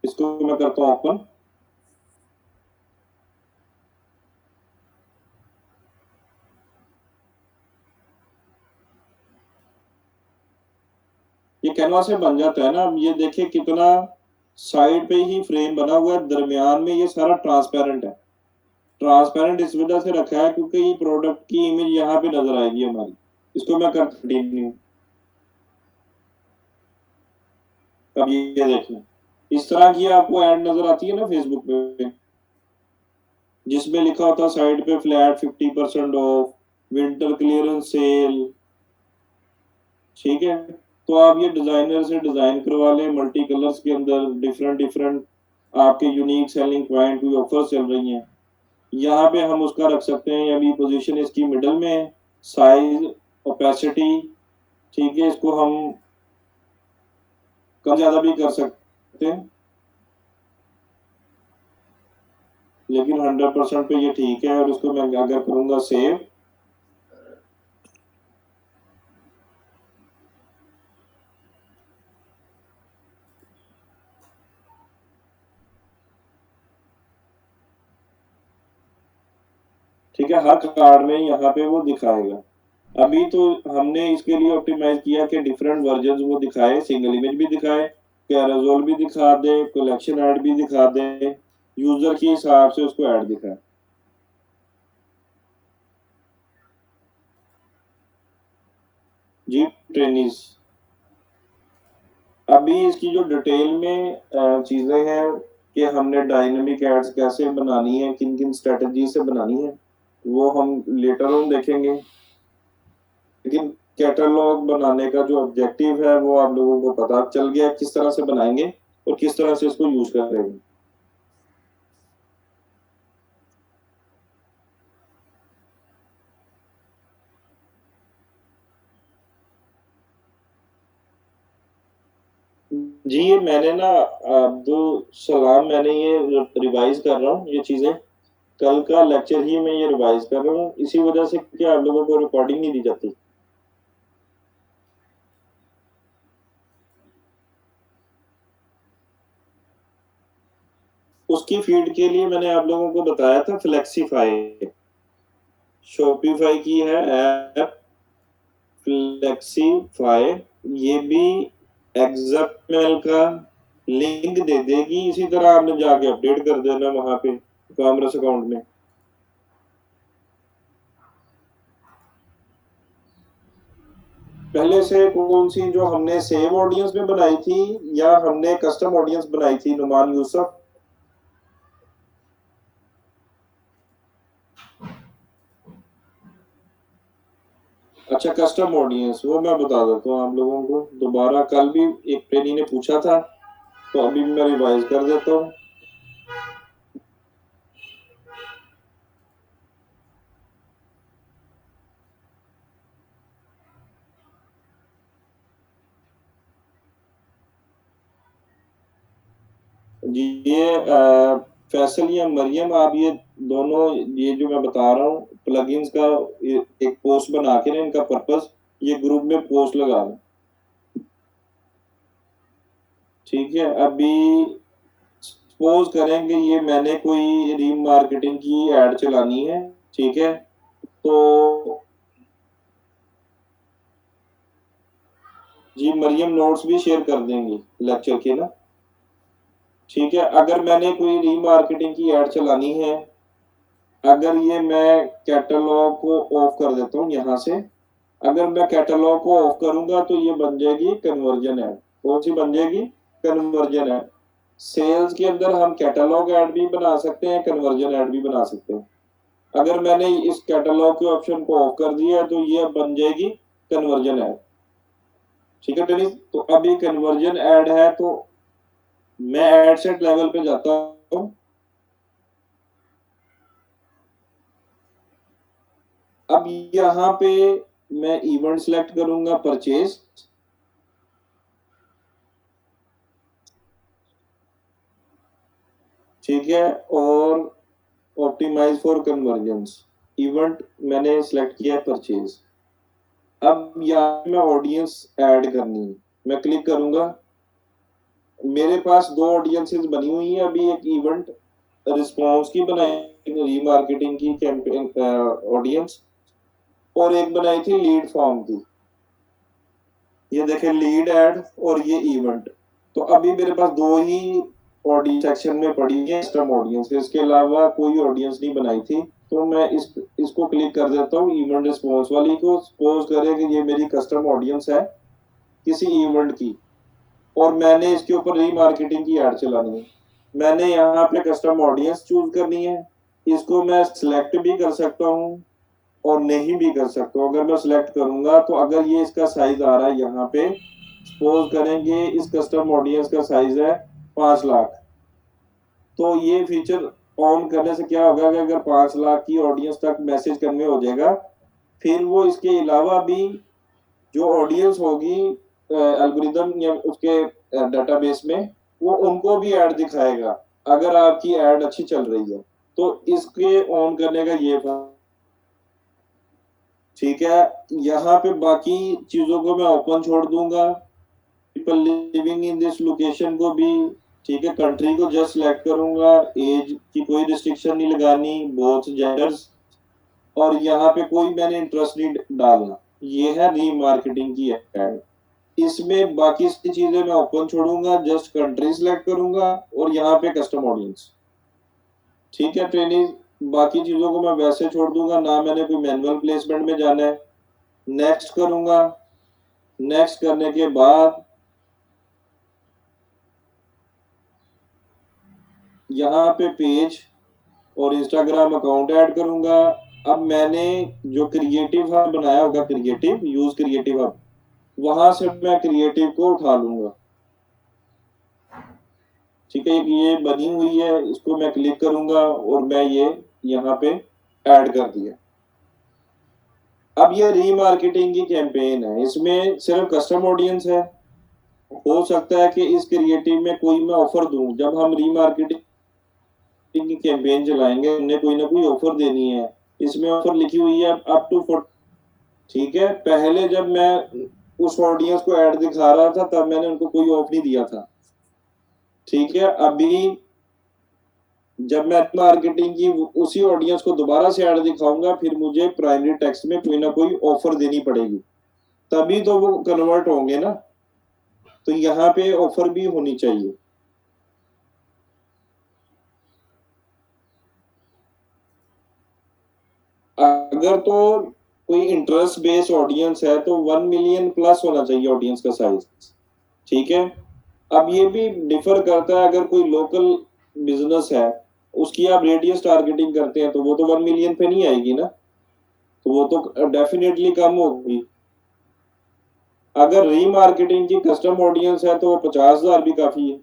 इसको मैं करता हूँ ओपन। ये कैनवास में बन जाता है ना। अब ये देखिए कितना साइड पे ही फ्रेम बना हुआ है, दरमियान में ये सारा ट्रांसपेरेंट है। ट्रांसपेरेंट इस वजह से रखा है क्योंकि ये प्रोडक्ट की इमेज यहाँ पे नजर आएगी हमारी। इसको मैं कर कंटिन्यू। अब ये देखें, इस तरह की आपको ऐड नजर आती है ना फेसबुक पे, जिसमें लिखा होता है साइड पे flat 50% off, winter clearance sale. ठीक है, तो आप ये डिजाइनर से डिजाइन करवा लें मल्टी कलर्स के अंदर, डिफरेंट डिफरेंट आपके यूनिक सेलिंग पॉइंट, कोई ऑफर चल रही हैं, यहाँ पे हम उसका रख सकते हैं। अभी पोजीशन इसकी मिडल में है। साइज, ओपेसिटी, ठीक है, इसको हम कम ज्यादा भी कर सकते हैं, लेकिन 100% पे ये ठीक है। और उसको मैं अगर करूंगा सेव, ठीक है, हर कार्ड में यहाँ पे वो दिखाएगा। अभी तो हमने इसके लिए ऑप्टिमाइज किया कि डिफरेंट वर्जन वो दिखाए, सिंगल इमेज भी दिखाए, कैरोजोल भी दिखा दे, कलेक्शन ऐड भी दिखा दे, यूजर के हिसाब से उसको ऐड दिखाए। जी, ट्रेनिस। अभी इसकी जो डिटेल में चीजें हैं कि हमने डायनेमिक एड्स कैसे बनानी है, किन किन स्ट्रेटजी से बनानी है, वो हम लेटर ऑन देखेंगे। लेकिन कैटलॉग बनाने का जो ऑब्जेक्टिव है वो आप लोगों को पता चल गया किस तरह से बनाएंगे और किस तरह से इसको यूज करेंगे। जी, ये मैंने ना अब्दुल सलाम, मैंने ये रिवाइज कर रहा हूँ ये चीजें। कल का लेक्चर ही मैं ये रिवाइज कर रहा हूँ, इसी वजह से कि आप लोगों को रिकॉर्डिंग नहीं दी जाती। उसकी फीड के लिए मैंने आप लोगों को बताया था फ्लेक्सीफाई, शॉपिफाई की है ऐप फ्लेक्सीफाई। ये भी एग्जामेल का लिंक दे देगी, इसी तरह आपने जाके अपडेट कर देना वहां पे कॉमर्स अकाउंट में। पहले से कौन सी, जो हमने सेव ऑडियंस में बनाई थी या हमने कस्टम ऑडियंस बनाई थी, नुमान यूसुफ? अच्छा, कस्टम ऑडियंस वो मैं बता देता हूँ आप लोगों को दोबारा। कल भी एक ट्रेनी ने पूछा था, तो अभी मैं रिवाइज कर देता हूँ। जी, ये फैसल या मरियम, आप ये दोनों, ये जो मैं बता रहा हूँ प्लगइन्स का, एक पोस्ट बना के ना, इनका पर्पस ये ग्रुप में पोस्ट लगा दें। ठीक है, अभी सपोज करेंगे ये मैंने कोई रीमार्केटिंग की एड चलानी है, ठीक है, तो जी मरियम नोट्स भी शेयर कर देंगी लेक्चर के ना। ठीक है, अगर मैंने कोई रीमार्केटिंग की एड चलानी है, अगर ये मैं कैटलॉग को ऑफ कर देता हूँ यहाँ से, अगर मैं कैटलॉग को ऑफ करूंगा तो ये बन जाएगी कन्वर्जन ऐड। कौन सी बन जाएगी? Conversion add. सेल्स के अंदर हम कैटलॉग ऐड भी बना सकते हैं, कन्वर्जन ऐड भी बना सकते हैं। अगर मैंने इस कैटलॉग के ऑप्शन को ऑफ कर दिया तो ये बन जाएगी कन्वर्जन ऐड। ठीक है टेनिस, तो अब ये कन्वर्जन ऐड है, तो मैं एड सेट लेवल पे जाता हूँ। अब यहाँ पे मैं इवेंट सेलेक्ट करूंगा परचेज, ठीक है, और ऑप्टिमाइज फॉर कन्वर्जेंस, इवेंट मैंने सिलेक्ट किया परचेज। अब यहाँ मैं ऑडियंस ऐड करनी है, मैं क्लिक करूंगा। मेरे पास दो ऑडियंसेस बनी हुई हैं अभी, एक इवेंट रिस्पॉन्स की बनाई, रीमार्केटिंग की कैंपेन ऑडियंस, और एक बनाई थी लीड फॉर्म की। ये देखें, लीड एड और ये इवेंट। तो अभी मेरे पास दो ही ऑडियंस सेक्शन में पड़ी है, कस्टम ऑडियंस, इसके अलावा कोई ऑडियंस नहीं बनाई थी। तो मैं इसको क्लिक कर देता हूँ, इवेंट रिस्पॉन्स वाली को। सपोज करें कि ये मेरी कस्टम ऑडियंस है किसी इवेंट की, और मैंने इसके ऊपर रीमार्केटिंग की एड चलानी है। मैंने यहाँ पे कस्टम ऑडियंस चूज करनी है। इसको मैं सिलेक्ट भी कर सकता हूँ और नहीं भी कर सकता हूँ। अगर मैं सिलेक्ट करूंगा तो अगर ये इसका साइज आ रहा है यहाँ पे, सपोज करेंगे इस कस्टम ऑडियंस का साइज है 5 लाख, तो ये फीचर ऑन करने से क्या होगा कि अगर 5 लाख की ऑडियंस तक मैसेज कन्वे हो जाएगा, फिर वो इसके अलावा भी जो ऑडियंस होगी एल्गोरिदम या उसके डेटाबेस में, वो उनको भी ऐड दिखाएगा अगर आपकी ऐड अच्छी चल रही है। तो इसके ऑन करने का ये, ठीक है। यहाँ पे बाकी चीजों को मैं ओपन छोड़ दूंगा, people living in this location को भी, ठीक है। कंट्री को जस्ट सिलेक्ट करूंगा, एज की कोई रिस्ट्रिक्शन नहीं लगानी, बोथ जेंडर्स, और यहाँ पे कोई मैंने इंटरेस्ट नहीं डालना। ये है रीमार्केटिंग की एड। इसमें बाकी की चीजें मैं ओपन छोड़ूंगा, जस्ट कंट्री सिलेक्ट करूंगा और यहाँ पे कस्टम ऑडियंस, ठीक है। ट्रेनिंग बाकी चीजों को मैं वैसे छोड़ दूंगा, ना मैंने कोई मैनुअल प्लेसमेंट में जाना है। नेक्स्ट करूंगा। नेक्स्ट करने के बाद यहाँ पे पेज और इंस्टाग्राम अकाउंट ऐड करूंगा। अब मैंने जो क्रिएटिव हब बनाया होगा, क्रिएटिव यूज क्रिएटिव हब, वहां से मैं क्रिएटिव को उठा लूंगा, ठीक है। ये बनी हुई है, इसको मैं क्लिक करूंगा और मैं ये यहाँ पे ऐड कर दिया। अब ये रीमार्केटिंग की कैंपेन है, इसमें सिर्फ कस्टम ऑडियंस है। हो सकता है कि इस क्रिएटिव में कोई मैं ऑफर दूं, जब हम रीमार्केटिंग की कैंपेन चलाएंगे हमने कोई ना कोई ऑफर देनी है। इसमें ऑफर लिखी हुई है अप टू 40, ठीक है। पहले जब मैं उस ऑडियंस को ऐड दिखा रहा था तब मैंने उनको कोई ऑफ नहीं दिया था, ठीक है। अभी जब मैं मार्केटिंग की उसी ऑडियंस को दोबारा से ऐड दिखाऊंगा, फिर मुझे प्राइमरी टेक्स्ट में कोई ना कोई ऑफर देनी पड़ेगी, तभी तो वो कन्वर्ट होंगे ना। तो यहाँ पे ऑफर भी होनी चाहिए। अगर तो कोई इंटरेस्ट बेस्ड ऑडियंस है तो 1 मिलियन प्लस होना चाहिए ऑडियंस का साइज, ठीक है। अब ये भी डिफर करता है, अगर कोई लोकल बिजनेस है उसकी आप रेडियस टारगेटिंग करते हैं तो वो तो 1 मिलियन पे नहीं आएगी ना, तो वो तो डेफिनेटली कम होगी। अगर रीमार्केटिंग की कस्टम ऑडियंस है तो वो 50,000 भी काफी है।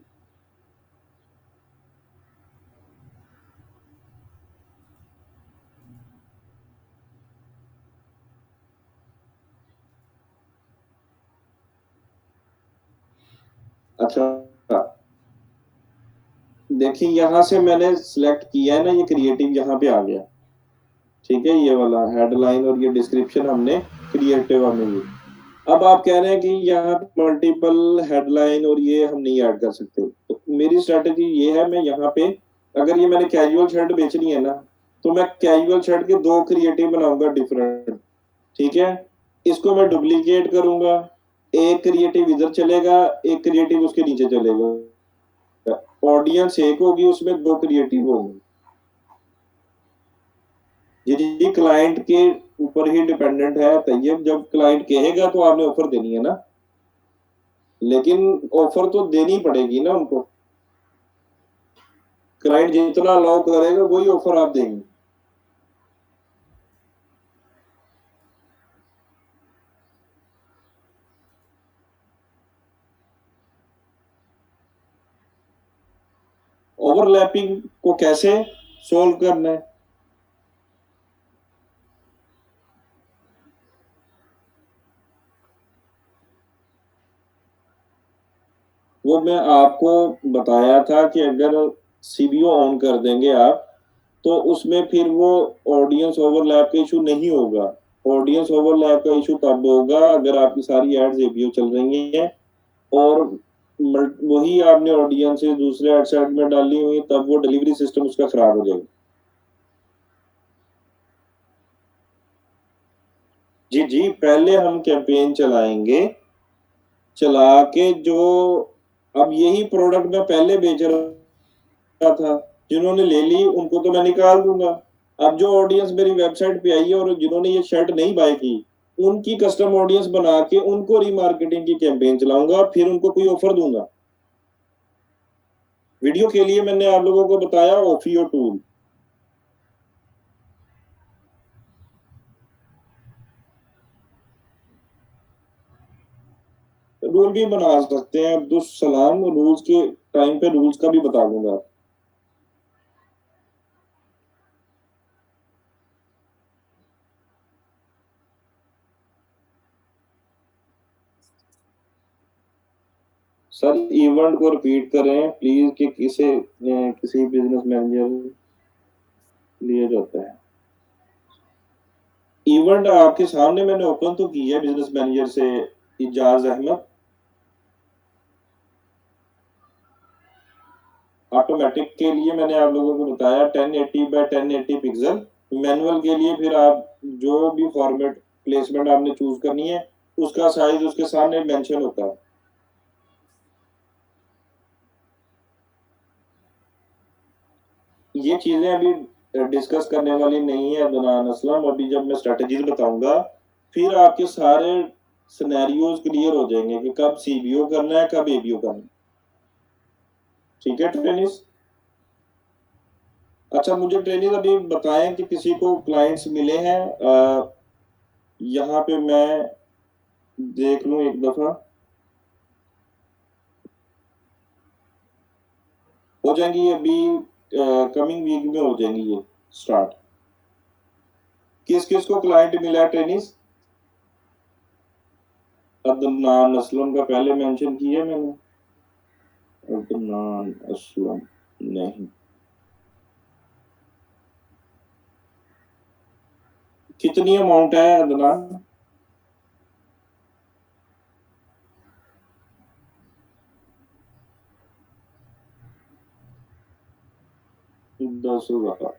अच्छा, देखिए यहाँ से मैंने सिलेक्ट किया है ना, ये क्रिएटिव यहाँ पे आ गया, ठीक है। ये वाला हेडलाइन और ये डिस्क्रिप्शन हमने क्रिएटिव में ली। अब आप कह रहे हैं कि यहाँ मल्टीपल हेडलाइन और ये हम नहीं ऐड कर सकते, तो मेरी स्ट्रेटेजी ये है, मैं यहाँ पे अगर ये मैंने कैजुअल शर्ट बेचनी है ना, तो मैं कैजुअल शर्ट के दो क्रिएटिव बनाऊंगा डिफरेंट, ठीक है। इसको मैं डुप्लीकेट करूंगा, एक क्रिएटिव इधर चलेगा, एक क्रिएटिव उसके नीचे चलेगा, ऑडियंस एक होगी, उसमें दो क्रिएटिव होंगे। ये क्लाइंट के ऊपर ही डिपेंडेंट है तैयब, जब क्लाइंट कहेगा तो आपने ऑफर देनी है ना, लेकिन ऑफर तो देनी पड़ेगी ना उनको। क्लाइंट जितना अलाउ करेगा वही ऑफर आप देंगे। ओवरलैपिंग को कैसे सोल्व करना है, वो मैं आपको बताया था कि अगर सीबीओ ऑन कर देंगे आप, तो उसमें फिर वो ऑडियंस ओवरलैप का इशू नहीं होगा। ऑडियंस ओवरलैप का इशू तब होगा अगर आपकी सारी एड्स एबीओ चल रही हैं और वही आपने ऑडियंस से दूसरे एड सेट में डाली हुई, तब वो डिलीवरी सिस्टम उसका खराब हो जाएगा। जी जी, पहले हम कैंपेन चलाएंगे, चला के जो अब यही प्रोडक्ट मैं पहले बेच रहा था, जिन्होंने ले ली उनको तो मैं निकाल दूंगा। अब जो ऑडियंस मेरी वेबसाइट पे आई है और जिन्होंने ये शर्ट नहीं बाय की, उनकी कस्टम ऑडियंस बना के उनको रीमार्केटिंग की कैंपेन चलाऊंगा, फिर उनको कोई ऑफर दूंगा। वीडियो के लिए मैंने आप लोगों को बताया ओफियो टूल। रूल भी बना सकते हैं अब्दुल सलाम, रूल्स के टाइम पे रूल्स का भी बता दूंगा। सर इवेंट को रिपीट करें प्लीज कि किसी बिजनेस मैनेजर लिया जाता है। इवेंट आपके सामने मैंने ओपन तो की है बिजनेस मैनेजर से, इजाज अहमद। ऑटोमेटिक के लिए मैंने आप लोगों को बताया 1080 बाय 1080 पिक्सल। मैनुअल के लिए फिर आप जो भी फॉर्मेट प्लेसमेंट आपने चूज करनी है उसका साइज उसके सामने मेंशन होता है। ये चीजें अभी डिस्कस करने वाली नहीं है अदनान असलम। अभी जब मैं स्ट्रेटजीज बताऊंगा फिर आपके सारे सिनेरियोज क्लियर हो जाएंगे कि कब सीबीओ करना है कब एबीओ करना है। ठीक है ट्रेनिस। अच्छा मुझे ट्रेनिस अभी बताएं कि किसी को क्लाइंट्स मिले हैं यहाँ पे मैं देख लूं एक दफा। हो जाएंगी अभी, कमिंग वीक में हो जाएंगी ये स्टार्ट। किस किस को क्लाइंट मिला है ट्रेनिस? अदनान असलम का पहले मेंशन किया मैंने। अदनान असलम नहीं। कितनी अमाउंट है अदनान? 10,000।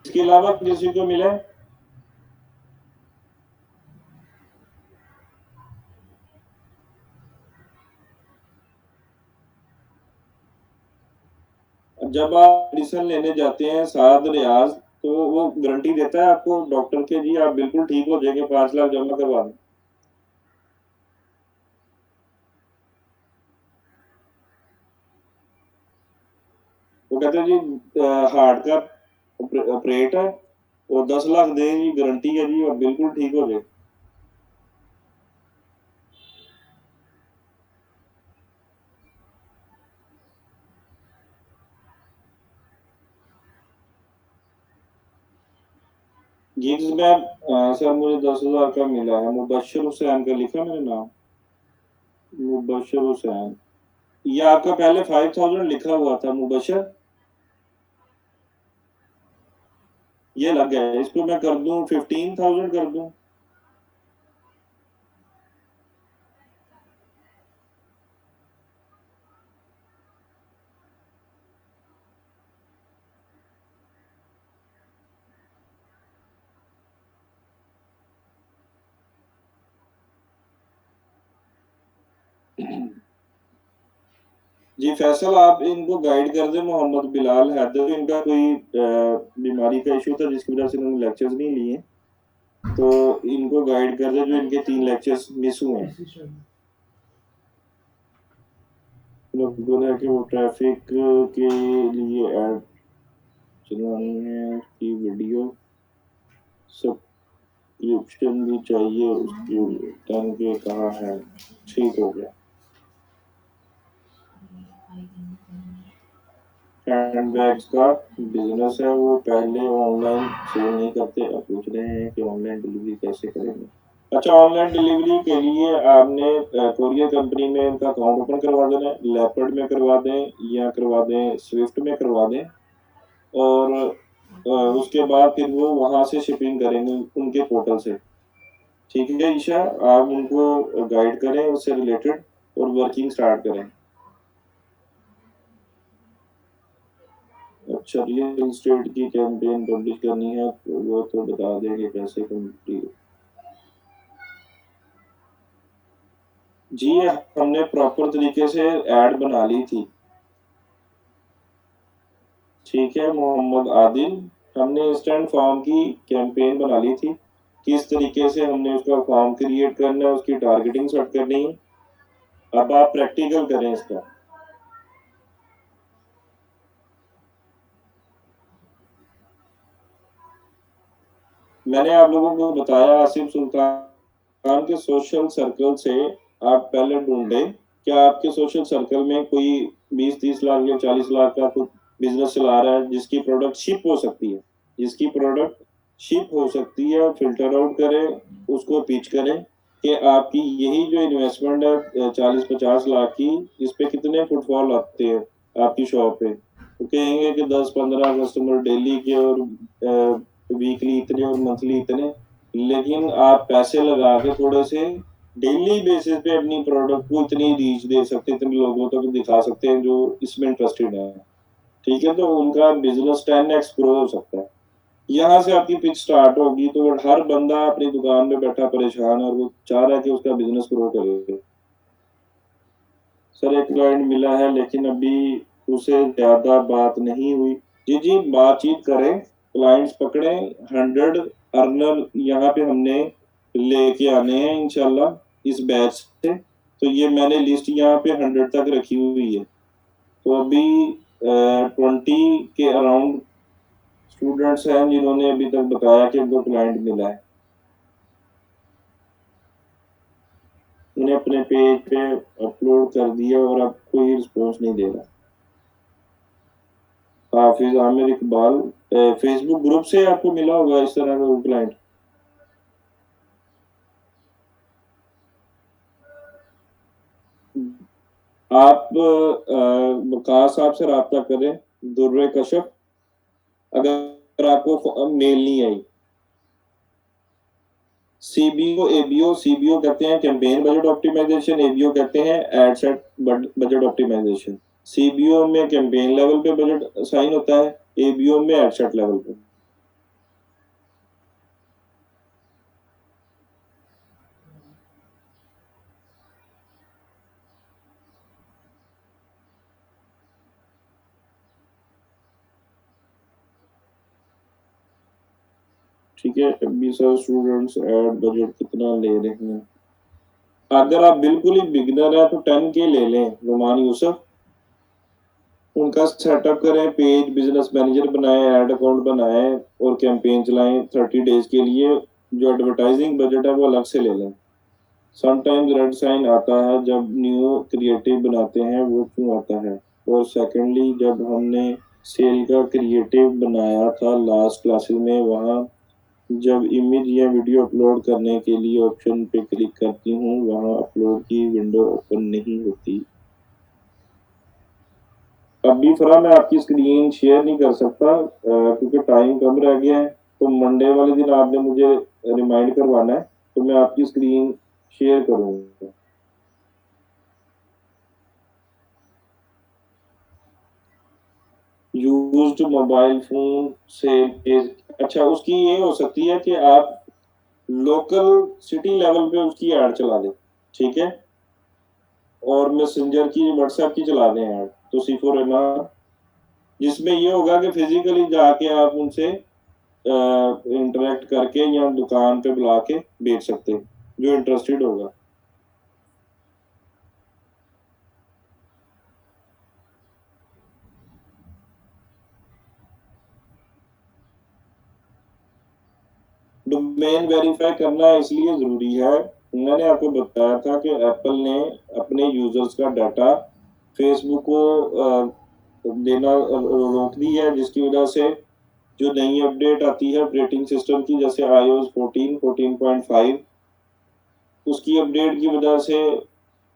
इसके अलावा किसी को मिला है? जब आप मेडिसिन लेने जाते हैं साद रियाज, तो वो गारंटी देता है आपको डॉक्टर के जी आप बिल्कुल ठीक हो जाएंगे 5 लाख जमा करवा दें? वो कहते हैं जी हार्ट का ऑपरेट है और 10 लाख दे जी गारंटी है जी आप बिल्कुल ठीक हो जाए। गिग्स में सर मुझे 10,000 का मिला है। मुबशर हुसैन का लिखा मेरा नाम, मुबशर हुसैन। ये आपका पहले 5,000 लिखा हुआ था मुबशर, ये लग गया है। इसको मैं कर दूं 15,000 कर दूं? जी फैसल आप इनको गाइड कर दें। मोहम्मद बिलाल हैदर, इनका कोई बीमारी का इशू था जिसकी वजह से इन्होंने लेक्चर्स नहीं लिए, तो इनको गाइड कर दें जो इनके 3 लेक्चर्स मिस हुए हैं। बोला है कि वो ट्रैफिक के लिए ऐड चलवानी है, उसकी वीडियो सब्सक्रिप्शन भी चाहिए, उसकी 10K कहाँ है? ठीक हो गया। हैंडबैग्स का बिजनेस है, वो पहले ऑनलाइन सेल नहीं करते, अब पूछ रहे हैं कि ऑनलाइन डिलीवरी कैसे करेंगे। अच्छा, ऑनलाइन डिलीवरी के लिए आपने कोरियर कंपनी में इनका अकाउंट ओपन करवा देना है, लेपर्ड में करवा दें या करवा दें स्विफ्ट में करवा दें, और उसके बाद फिर वो वहाँ से शिपिंग करेंगे उनके पोर्टल से। ठीक है ईशा, आप उनको गाइड करें उससे रिलेटेड और वर्किंग स्टार्ट करें। अच्छा, रियल एस्टेट की कैंपेन पब्लिश करनी है तो वो तो बता देंगे कैसे कंप्लीट। जी, हमने प्रॉपर तरीके से ऐड बना ली थी। ठीक है मोहम्मद आदिल, हमने इंस्टेंट फॉर्म की कैंपेन बना ली थी। किस तरीके से हमने उसका फॉर्म क्रिएट करना है, उसकी टारगेटिंग सेट करनी है। अब आप प्रैक्टिकल करें इसका। मैंने आप लोगों को बताया आसिफ सुल्तान के सोशल सर्कल से आप पहले ढूंढे, क्या आपके सोशल सर्कल में कोई 20-30 लाख या 40 लाख का कुछ बिजनेस चला रहा है जिसकी प्रोडक्ट शिप हो सकती है, जिसकी प्रोडक्ट शिप हो सकती है, फिल्टर आउट करें, उसको पिच करें कि आपकी यही जो इन्वेस्टमेंट है 40-50 लाख की, इस पे कितने फुटफॉल आते हैं आपकी शॉप पे। तो कहेंगे कि 10-15 कस्टमर डेली के, और वीकली इतने और मंथली इतने। लेकिन आप पैसे लगा के थोड़े से डेली बेसिस पे अपनी प्रोडक्ट को इतनी रीच दे सकते हैं, इतने लोगों तक तो दिखा सकते हैं जो इसमें इंटरेस्टेड है। ठीक है, तो उनका बिजनेस 10x ग्रो हो सकता है। यहाँ से आपकी पिच स्टार्ट होगी तो हर बंदा अपनी दुकान में बैठा परेशान है और वो चाह रहा है कि उसका बिजनेस ग्रो करे। सर एक क्लाइंट मिला है लेकिन अभी उसे ज्यादा बात नहीं हुई। जी जी, बातचीत करें, क्लाइंट्स पकड़े, 100 अर्नर यहाँ पे हमने लेके आने हैं इंशाल्लाह इस बैच से। तो ये मैंने लिस्ट यहाँ पे 100 तक रखी हुई है। तो अभी 20 के अराउंड स्टूडेंट्स हैं जिन्होंने अभी तक बताया कि उनको क्लाइंट मिला है। उन्हें अपने पेज पे अपलोड कर दिया और अब कोई रिस्पॉन्स नहीं दे रहा। हाफिज आमिर इकबाल, फेसबुक ग्रुप से आपको मिला होगा इस तरह का क्लाइंट। आप वकार साहब से रब्ता करें, दुर्रे कश्यप, अगर आपको मेल नहीं आई। सीबीओ एबीओ, सीबीओ कहते हैं कैंपेन बजट ऑप्टिमाइजेशन, एबीओ कहते हैं ad set budget optimisation. CBO में कैंपेन लेवल पे बजट साइन होता है, एबीओ में एड सेट लेवल पे। ठीक है, अभी सर स्टूडेंट्स एड बजट कितना ले रहे हैं। अगर आप बिल्कुल ही बिगिनर है तो 10K ले लें। रोमान यूसुफ, उनका सेटअप करें, पेज बिजनेस मैनेजर बनाएं, ऐड अकाउंट बनाएं और कैंपेन चलाएं 30 डेज के लिए। जो एडवर्टाइजिंग बजट है वो अलग से ले लें। समटाइम्स रेड साइन आता है जब न्यू क्रिएटिव बनाते हैं, वो क्यों आता है। और सेकेंडली, जब हमने सेल का क्रिएटिव बनाया था लास्ट क्लासेस में, वहाँ जब इमेज या वीडियो अपलोड करने के लिए ऑप्शन पे क्लिक करती हूँ, वहाँ अपलोड की विंडो ओपन नहीं होती। अभी फरा मैं आपकी स्क्रीन शेयर नहीं कर सकता क्योंकि टाइम कम रह गया है। तो मंडे वाले दिन आपने मुझे रिमाइंड करवाना है, तो मैं आपकी स्क्रीन शेयर करूंगा। यूज्ड मोबाइल फोन से पेज, अच्छा उसकी ये हो सकती है कि आप लोकल सिटी लेवल पे उसकी ऐड चला दें। ठीक है, और मैसेंजर की व्हाट्सएप की चला दें ऐड, तो C4 है ना, जिसमें ये होगा कि फिजिकली जाके आप उनसे इंटरेक्ट करके या दुकान पे बुला के बेच सकते हैं जो इंटरेस्टेड होगा। डोमेन वेरीफाई करना इसलिए जरूरी है, मैंने आपको बताया था कि एप्पल ने अपने यूजर्स का डाटा फेसबुक को देना रोक दी है, जिसकी वजह से जो नई अपडेट आती है ऑपरेटिंग सिस्टम की, जैसे iOS 14, 14.5, उसकी अपडेट की वजह से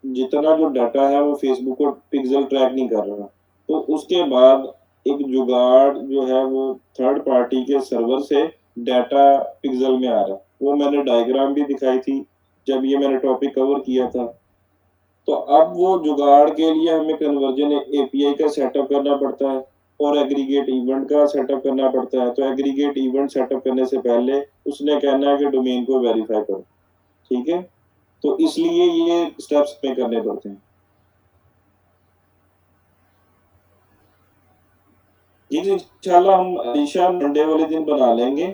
जितना जो डाटा है वो फेसबुक को पिक्सल ट्रैक नहीं कर रहा। तो उसके बाद एक जुगाड़ जो है वो थर्ड पार्टी के सर्वर से डाटा पिक्सल में आ रहा है। वो मैंने डायग्राम भी दिखाई थी जब ये मैंने टॉपिक कवर किया था। तो अब वो जुगाड़ के लिए हमें कन्वर्जन एपीआई का सेटअप करना पड़ता है और एग्रीगेट इवेंट का सेटअप करना पड़ता है। तो एग्रीगेट इवेंट सेटअप करने से पहले उसने कहना है कि डोमेन को वेरीफाई करो। ठीक है, तो इसलिए ये स्टेप्स पे करने पड़ते हैं। जी जी, इंशाल्लाह हम अलीशा मंडे वाले दिन बना लेंगे।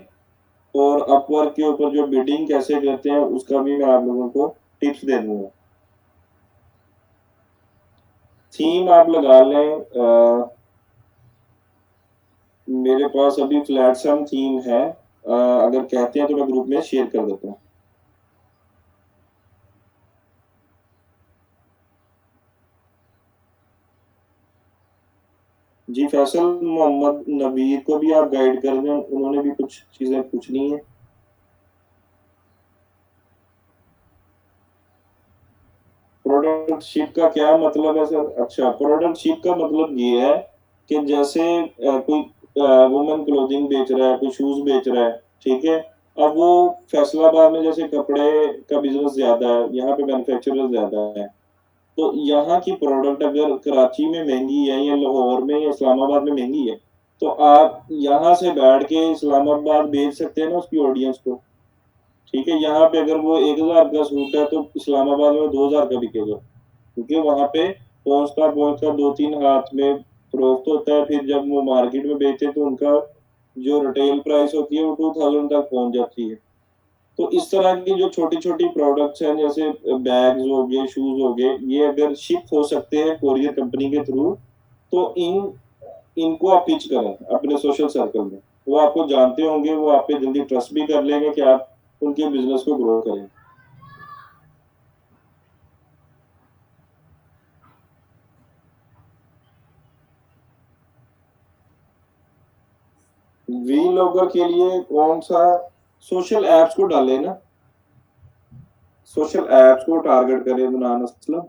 और अपवर्क के ऊपर जो बिडिंग कैसे करते हैं उसका भी मैं आप लोगों को टिप्स दे दूंगा। थीम आप लगा लें। मेरे पास अभी फ्लैट सम थीम है। अगर कहते हैं तो मैं ग्रुप में शेयर कर देता हूँ। जी, फैसल मोहम्मद नबीर को भी आप गाइड कर दें, उन्होंने भी कुछ चीजें पूछनी है। प्रोडक्ट शिप का क्या मतलब है सर? अच्छा, प्रोडक्ट शिप का मतलब ये है कि जैसे कोई वुमेन क्लोथिंग बेच रहा है, कोई शूज बेच रहा है। ठीक है, अब वो फैसलाबाद में जैसे कपड़े का बिजनेस ज्यादा है, यहाँ पे मैन्युफैक्चरर ज्यादा है। तो यहाँ की प्रोडक्ट अगर कराची में महंगी है या लाहौर में या इस्लामाबाद में महंगी है, तो आप यहाँ से बैठ के इस्लामाबाद बेच सकते हैं ना उसकी ऑडियंस को। ठीक है, यहाँ पे अगर वो 1,000 का सूट है तो इस्लामाबाद में 2,000 का बिकेगा, क्योंकि वहां पे पहुंचता पहुंचता 2-3 हाथ में फरोख्त होता है। फिर जब वो मार्केट में बेचते तो उनका जो रिटेल प्राइस होती है वो 2,000 तक पहुंच जाती है। तो इस तरह की जो छोटी छोटी प्रोडक्ट्स हैं, जैसे बैग्स हो गए, शूज हो गए, ये अगर शिप हो सकते हैं कोरियर कंपनी के थ्रू, तो इनको आप पिच करें अपने सोशल सर्कल में। वो आपको जानते होंगे, वो आप पे जल्दी ट्रस्ट भी कर लेंगे कि आप उनके बिजनेस को ग्रो करें। वी लॉगर के लिए कौन सा? सोशल एप्स को डाले ना, सोशल एप्स को टारगेट करें बनाना असलम।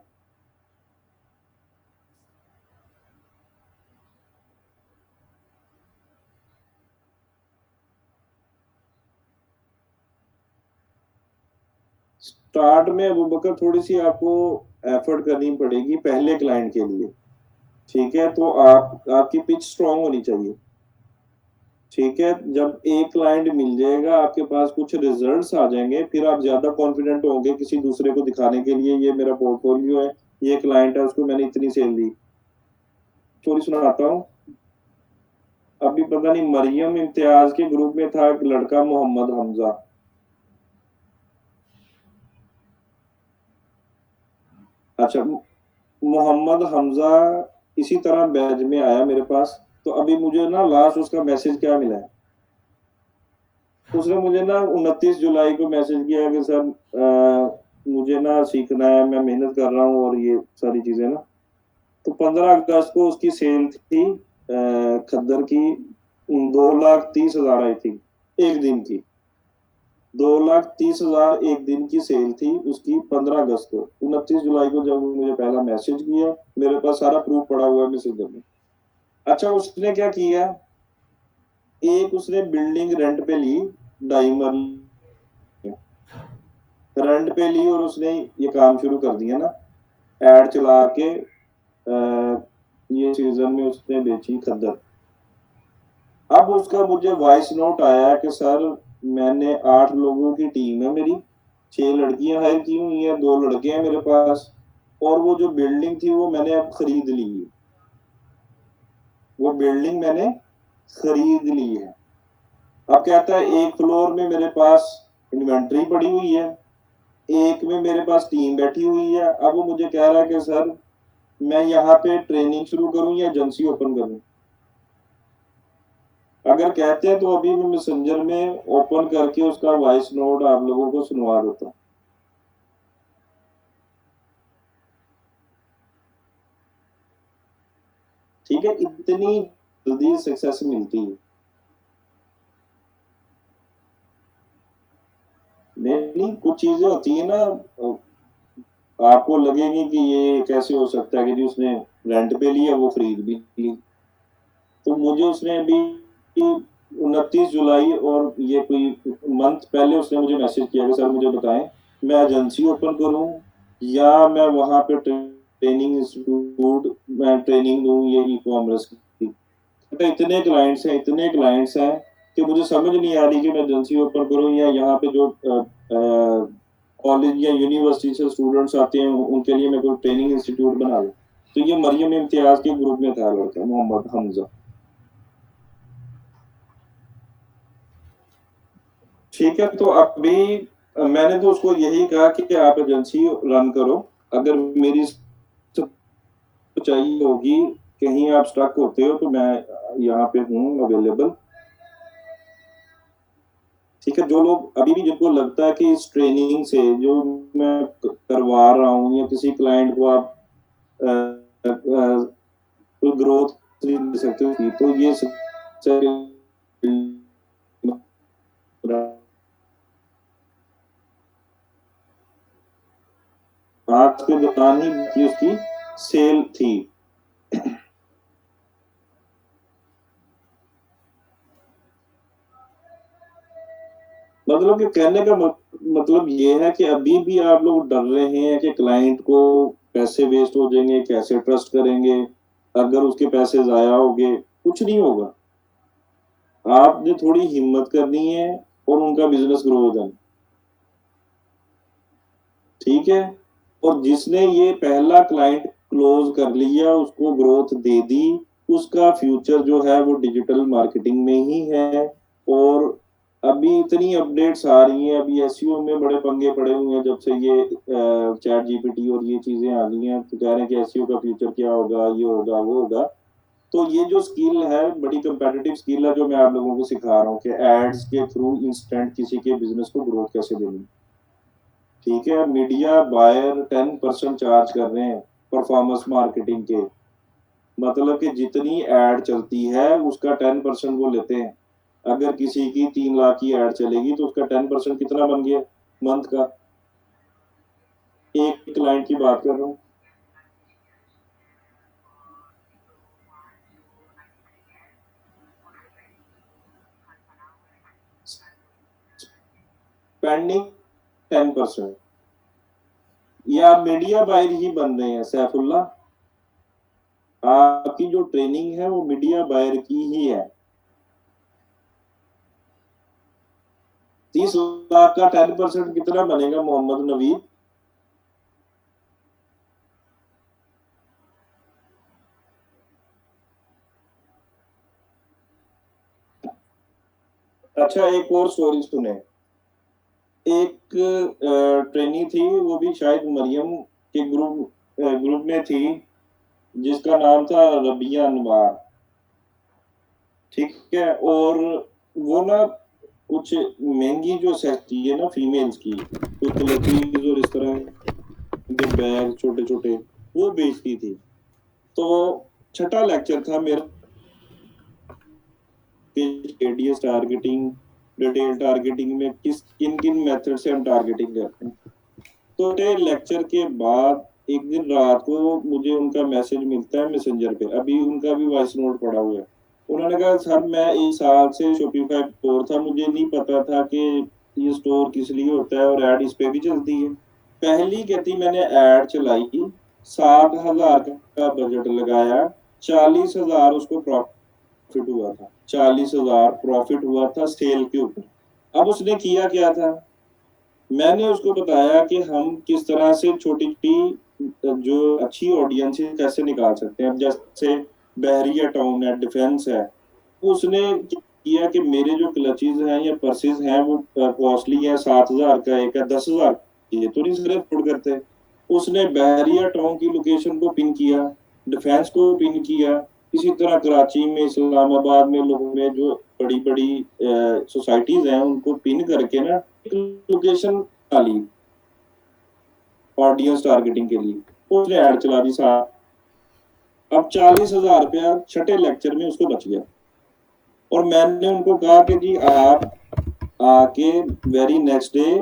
स्टार्ट में अबू बकर थोड़ी सी आपको एफर्ट करनी पड़ेगी पहले क्लाइंट के लिए। ठीक है, तो आपकी पिच स्ट्रांग होनी चाहिए। ठीक है, जब एक क्लाइंट मिल जाएगा, आपके पास कुछ रिजल्ट्स आ जाएंगे, फिर आप ज्यादा कॉन्फिडेंट होंगे किसी दूसरे को दिखाने के लिए, ये मेरा पोर्टफोलियो है, ये क्लाइंट है, उसको मैंने इतनी सेल दी। स्टोरी सुनाता हूँ। अभी पता नहीं, मरियम इम्तियाज के ग्रुप में था एक लड़का मोहम्मद हमजा। अच्छा, मोहम्मद हमजा इसी तरह बैच में आया मेरे पास। तो अभी मुझे ना लास्ट उसका मैसेज क्या मिला है, उसने मुझे ना 29 जुलाई को मैसेज किया कि सर मुझे ना सीखना है, मैं मेहनत कर रहा हूँ और ये सारी चीजें ना। तो 15 अगस्त को उसकी सेल थी खद्दर की, 2,30,000 आई थी एक दिन की। 2,30,000 एक दिन की सेल थी उसकी 15 अगस्त को। 29 जुलाई को जब मुझे पहला मैसेज किया, मेरे पास सारा प्रूफ पड़ा हुआ है मैसेजर में। अच्छा, उसने क्या किया, एक उसने बिल्डिंग रेंट पे ली, डाइमर रेंट पे ली, और उसने ये काम शुरू कर दिया ना, एड चला के ये सीजन में उसने बेची खद्दर। अब उसका मुझे वॉइस नोट आया कि सर मैंने 8 लोगों की टीम है मेरी, 6 लड़कियां हायर की हुई हैं, 2 लड़के हैं मेरे पास, और वो जो बिल्डिंग थी वो मैंने अब खरीद ली है। वो बिल्डिंग मैंने खरीद ली है। अब कहता है एक फ्लोर में मेरे पास इन्वेंट्री पड़ी हुई है, एक में मेरे पास टीम बैठी हुई है। अब वो मुझे कह रहा है कि सर मैं यहाँ पे ट्रेनिंग शुरू करूँ या एजेंसी ओपन करूँ। अगर कहते हैं तो अभी मैं मैसेंजर में ओपन करके उसका वॉइस नोट आप लोगों को सुनवा देता हूँ। ठीक है, इतनी जल्दी सक्सेस मिलती है। नहीं, कुछ चीजें होती है ना, आपको लगेगी कि ये कैसे हो सकता है कि जी उसने रेंट पे लिया, वो खरीद भी ली। तो मुझे उसने अभी 29 जुलाई और ये कोई मंथ पहले उसने मुझे मैसेज किया कि सर मुझे बताएं, मैं एजेंसी ओपन करूं या मैं वहां पे ट्रेनिंग इंस्टीट्यूट मैं ट्रेनिंग दूं ये ई कॉमर्स की। तो इतने क्लाइंट्स हैं कि मुझे समझ नहीं आ रही कि मैं एजेंसी ओपन करूं या यहाँ पे जो कॉलेज या यूनिवर्सिटी से स्टूडेंट्स आते हैं उनके लिए मैं कोई ट्रेनिंग इंस्टीट्यूट बना लूं। तो ये मरियम इम्तियाज के ग्रुप में था लड़का मोहम्मद हमजा। ठीक है, तो अभी मैंने तो उसको यही कहा कि आप एजेंसी रन करो, अगर मेरी चाहिए होगी, कहीं आप स्टक होते हो तो मैं यहाँ पे हूँ अवेलेबल। ठीक है, जो लोग अभी भी जिनको लगता है कि इस ट्रेनिंग से जो मैं करवा रहा हूँ या किसी क्लाइंट को आप कोई ग्रोथ दे सकते हो, तो ये आज के दौरान ही की उसकी सेल थी। मतलब कि कहने का मतलब ये है कि अभी भी आप लोग डर रहे हैं कि क्लाइंट को पैसे वेस्ट हो जाएंगे, कैसे ट्रस्ट करेंगे, अगर उसके पैसे जाया हो गए, कुछ नहीं होगा। आपने थोड़ी हिम्मत करनी है और उनका बिजनेस ग्रो हो जाना। ठीक है, और जिसने ये पहला क्लाइंट क्लोज कर लिया, उसको ग्रोथ दे दी, उसका फ्यूचर जो है वो डिजिटल मार्केटिंग में ही है। और अभी इतनी अपडेट्स आ रही हैं, अभी एसईओ में बड़े पंगे पड़े हुए हैं, जब से ये चैट जीपीटी और ये चीजें आ गई हैं, तो कह रहे हैं कि एसईओ का फ्यूचर क्या होगा, ये होगा वो होगा। तो ये जो स्किल है, बड़ी कंपेटिटिव स्किल है जो मैं आप लोगों को सिखा रहा हूँ कि एड्स के थ्रू इंस्टेंट किसी के बिजनेस को ग्रोथ कैसे देनी। ठीक है, मीडिया बायर 10% चार्ज कर रहे हैं परफॉर्मेंस मार्केटिंग के, मतलब कि जितनी एड चलती है उसका 10% वो लेते हैं। अगर किसी की 3 लाख की एड चलेगी तो उसका 10% कितना बन गया मंथ का। एक क्लाइंट की बात कर रहा हूँ। पेंडिंग 10%। या मीडिया बायर ही बन रहे हैं सैफुल्ला, आपकी जो ट्रेनिंग है वो मीडिया बायर की ही है। 30 लाख का 10% कितना बनेगा मोहम्मद नवीद? अच्छा, एक और स्टोरी सुने। एक ट्रेनी थी, वो भी शायद मरियम के ग्रुप में थी, जिसका नाम था रबिया अनवार। ठीक है, और वो ना कुछ महंगी जो सेक्टी है ना फीमेल्स की, तो क्लचीज और इस तरह के बैग छोटे छोटे वो बेचती थी। तो छठा लेक्चर था मेरा कि एडीएस टारगेटिंग, डिटेल टारगेटिंग में किस किन किन मेथड से हम टारगेटिंग करते हैं। तो लेक्चर के बाद एक दिन रात को मुझे उनका मैसेज मिलता है मैसेंजर पे, अभी उनका भी वॉइस नोट पड़ा हुआ है। उन्होंने कहा सर मैं 1 साल से शॉपिफाई स्टोर था, मुझे नहीं पता था कि ये स्टोर किस लिए होता है और ऐड इस पे भी चलती है। पहली कहती मैंने ऐड चलाई, 7,000 का बजट लगाया, 40,000 उसको प्रॉफिट हुआ था, 40,000 प्रॉफिट हुआ था सेल के ऊपर। अब उसने किया क्या था, मैंने उसको बताया कि हम किस तरह से छोटी छोटी जो अच्छी ऑडियंस कैसे निकाल सकते हैं। अब जैसे बहरिया टाउन है, डिफेंस है, उसने किया कि मेरे जो क्लचेज हैं या पर्सेज हैं वो कॉस्टली है, 7,000 का एक है, 10,000 ये तो नहीं सारे अफोर्ड करते। उसने बहरिया टाउन की लोकेशन को पिन किया, डिफेंस को पिन किया, इसी तरह कराची में, इस्लामाबाद में, लोगों में जो बड़ी बड़ी सोसाइटीज हैं उनको पिन करके ना लोकेशन डाली ऑडियंस टारगेटिंग के लिए, उसने ऐड चला दी साहब। अब 40,000 रुपया छठे लेक्चर में उसको बच गया। और मैंने उनको कहा कि जी आप आके वेरी नेक्स्ट डे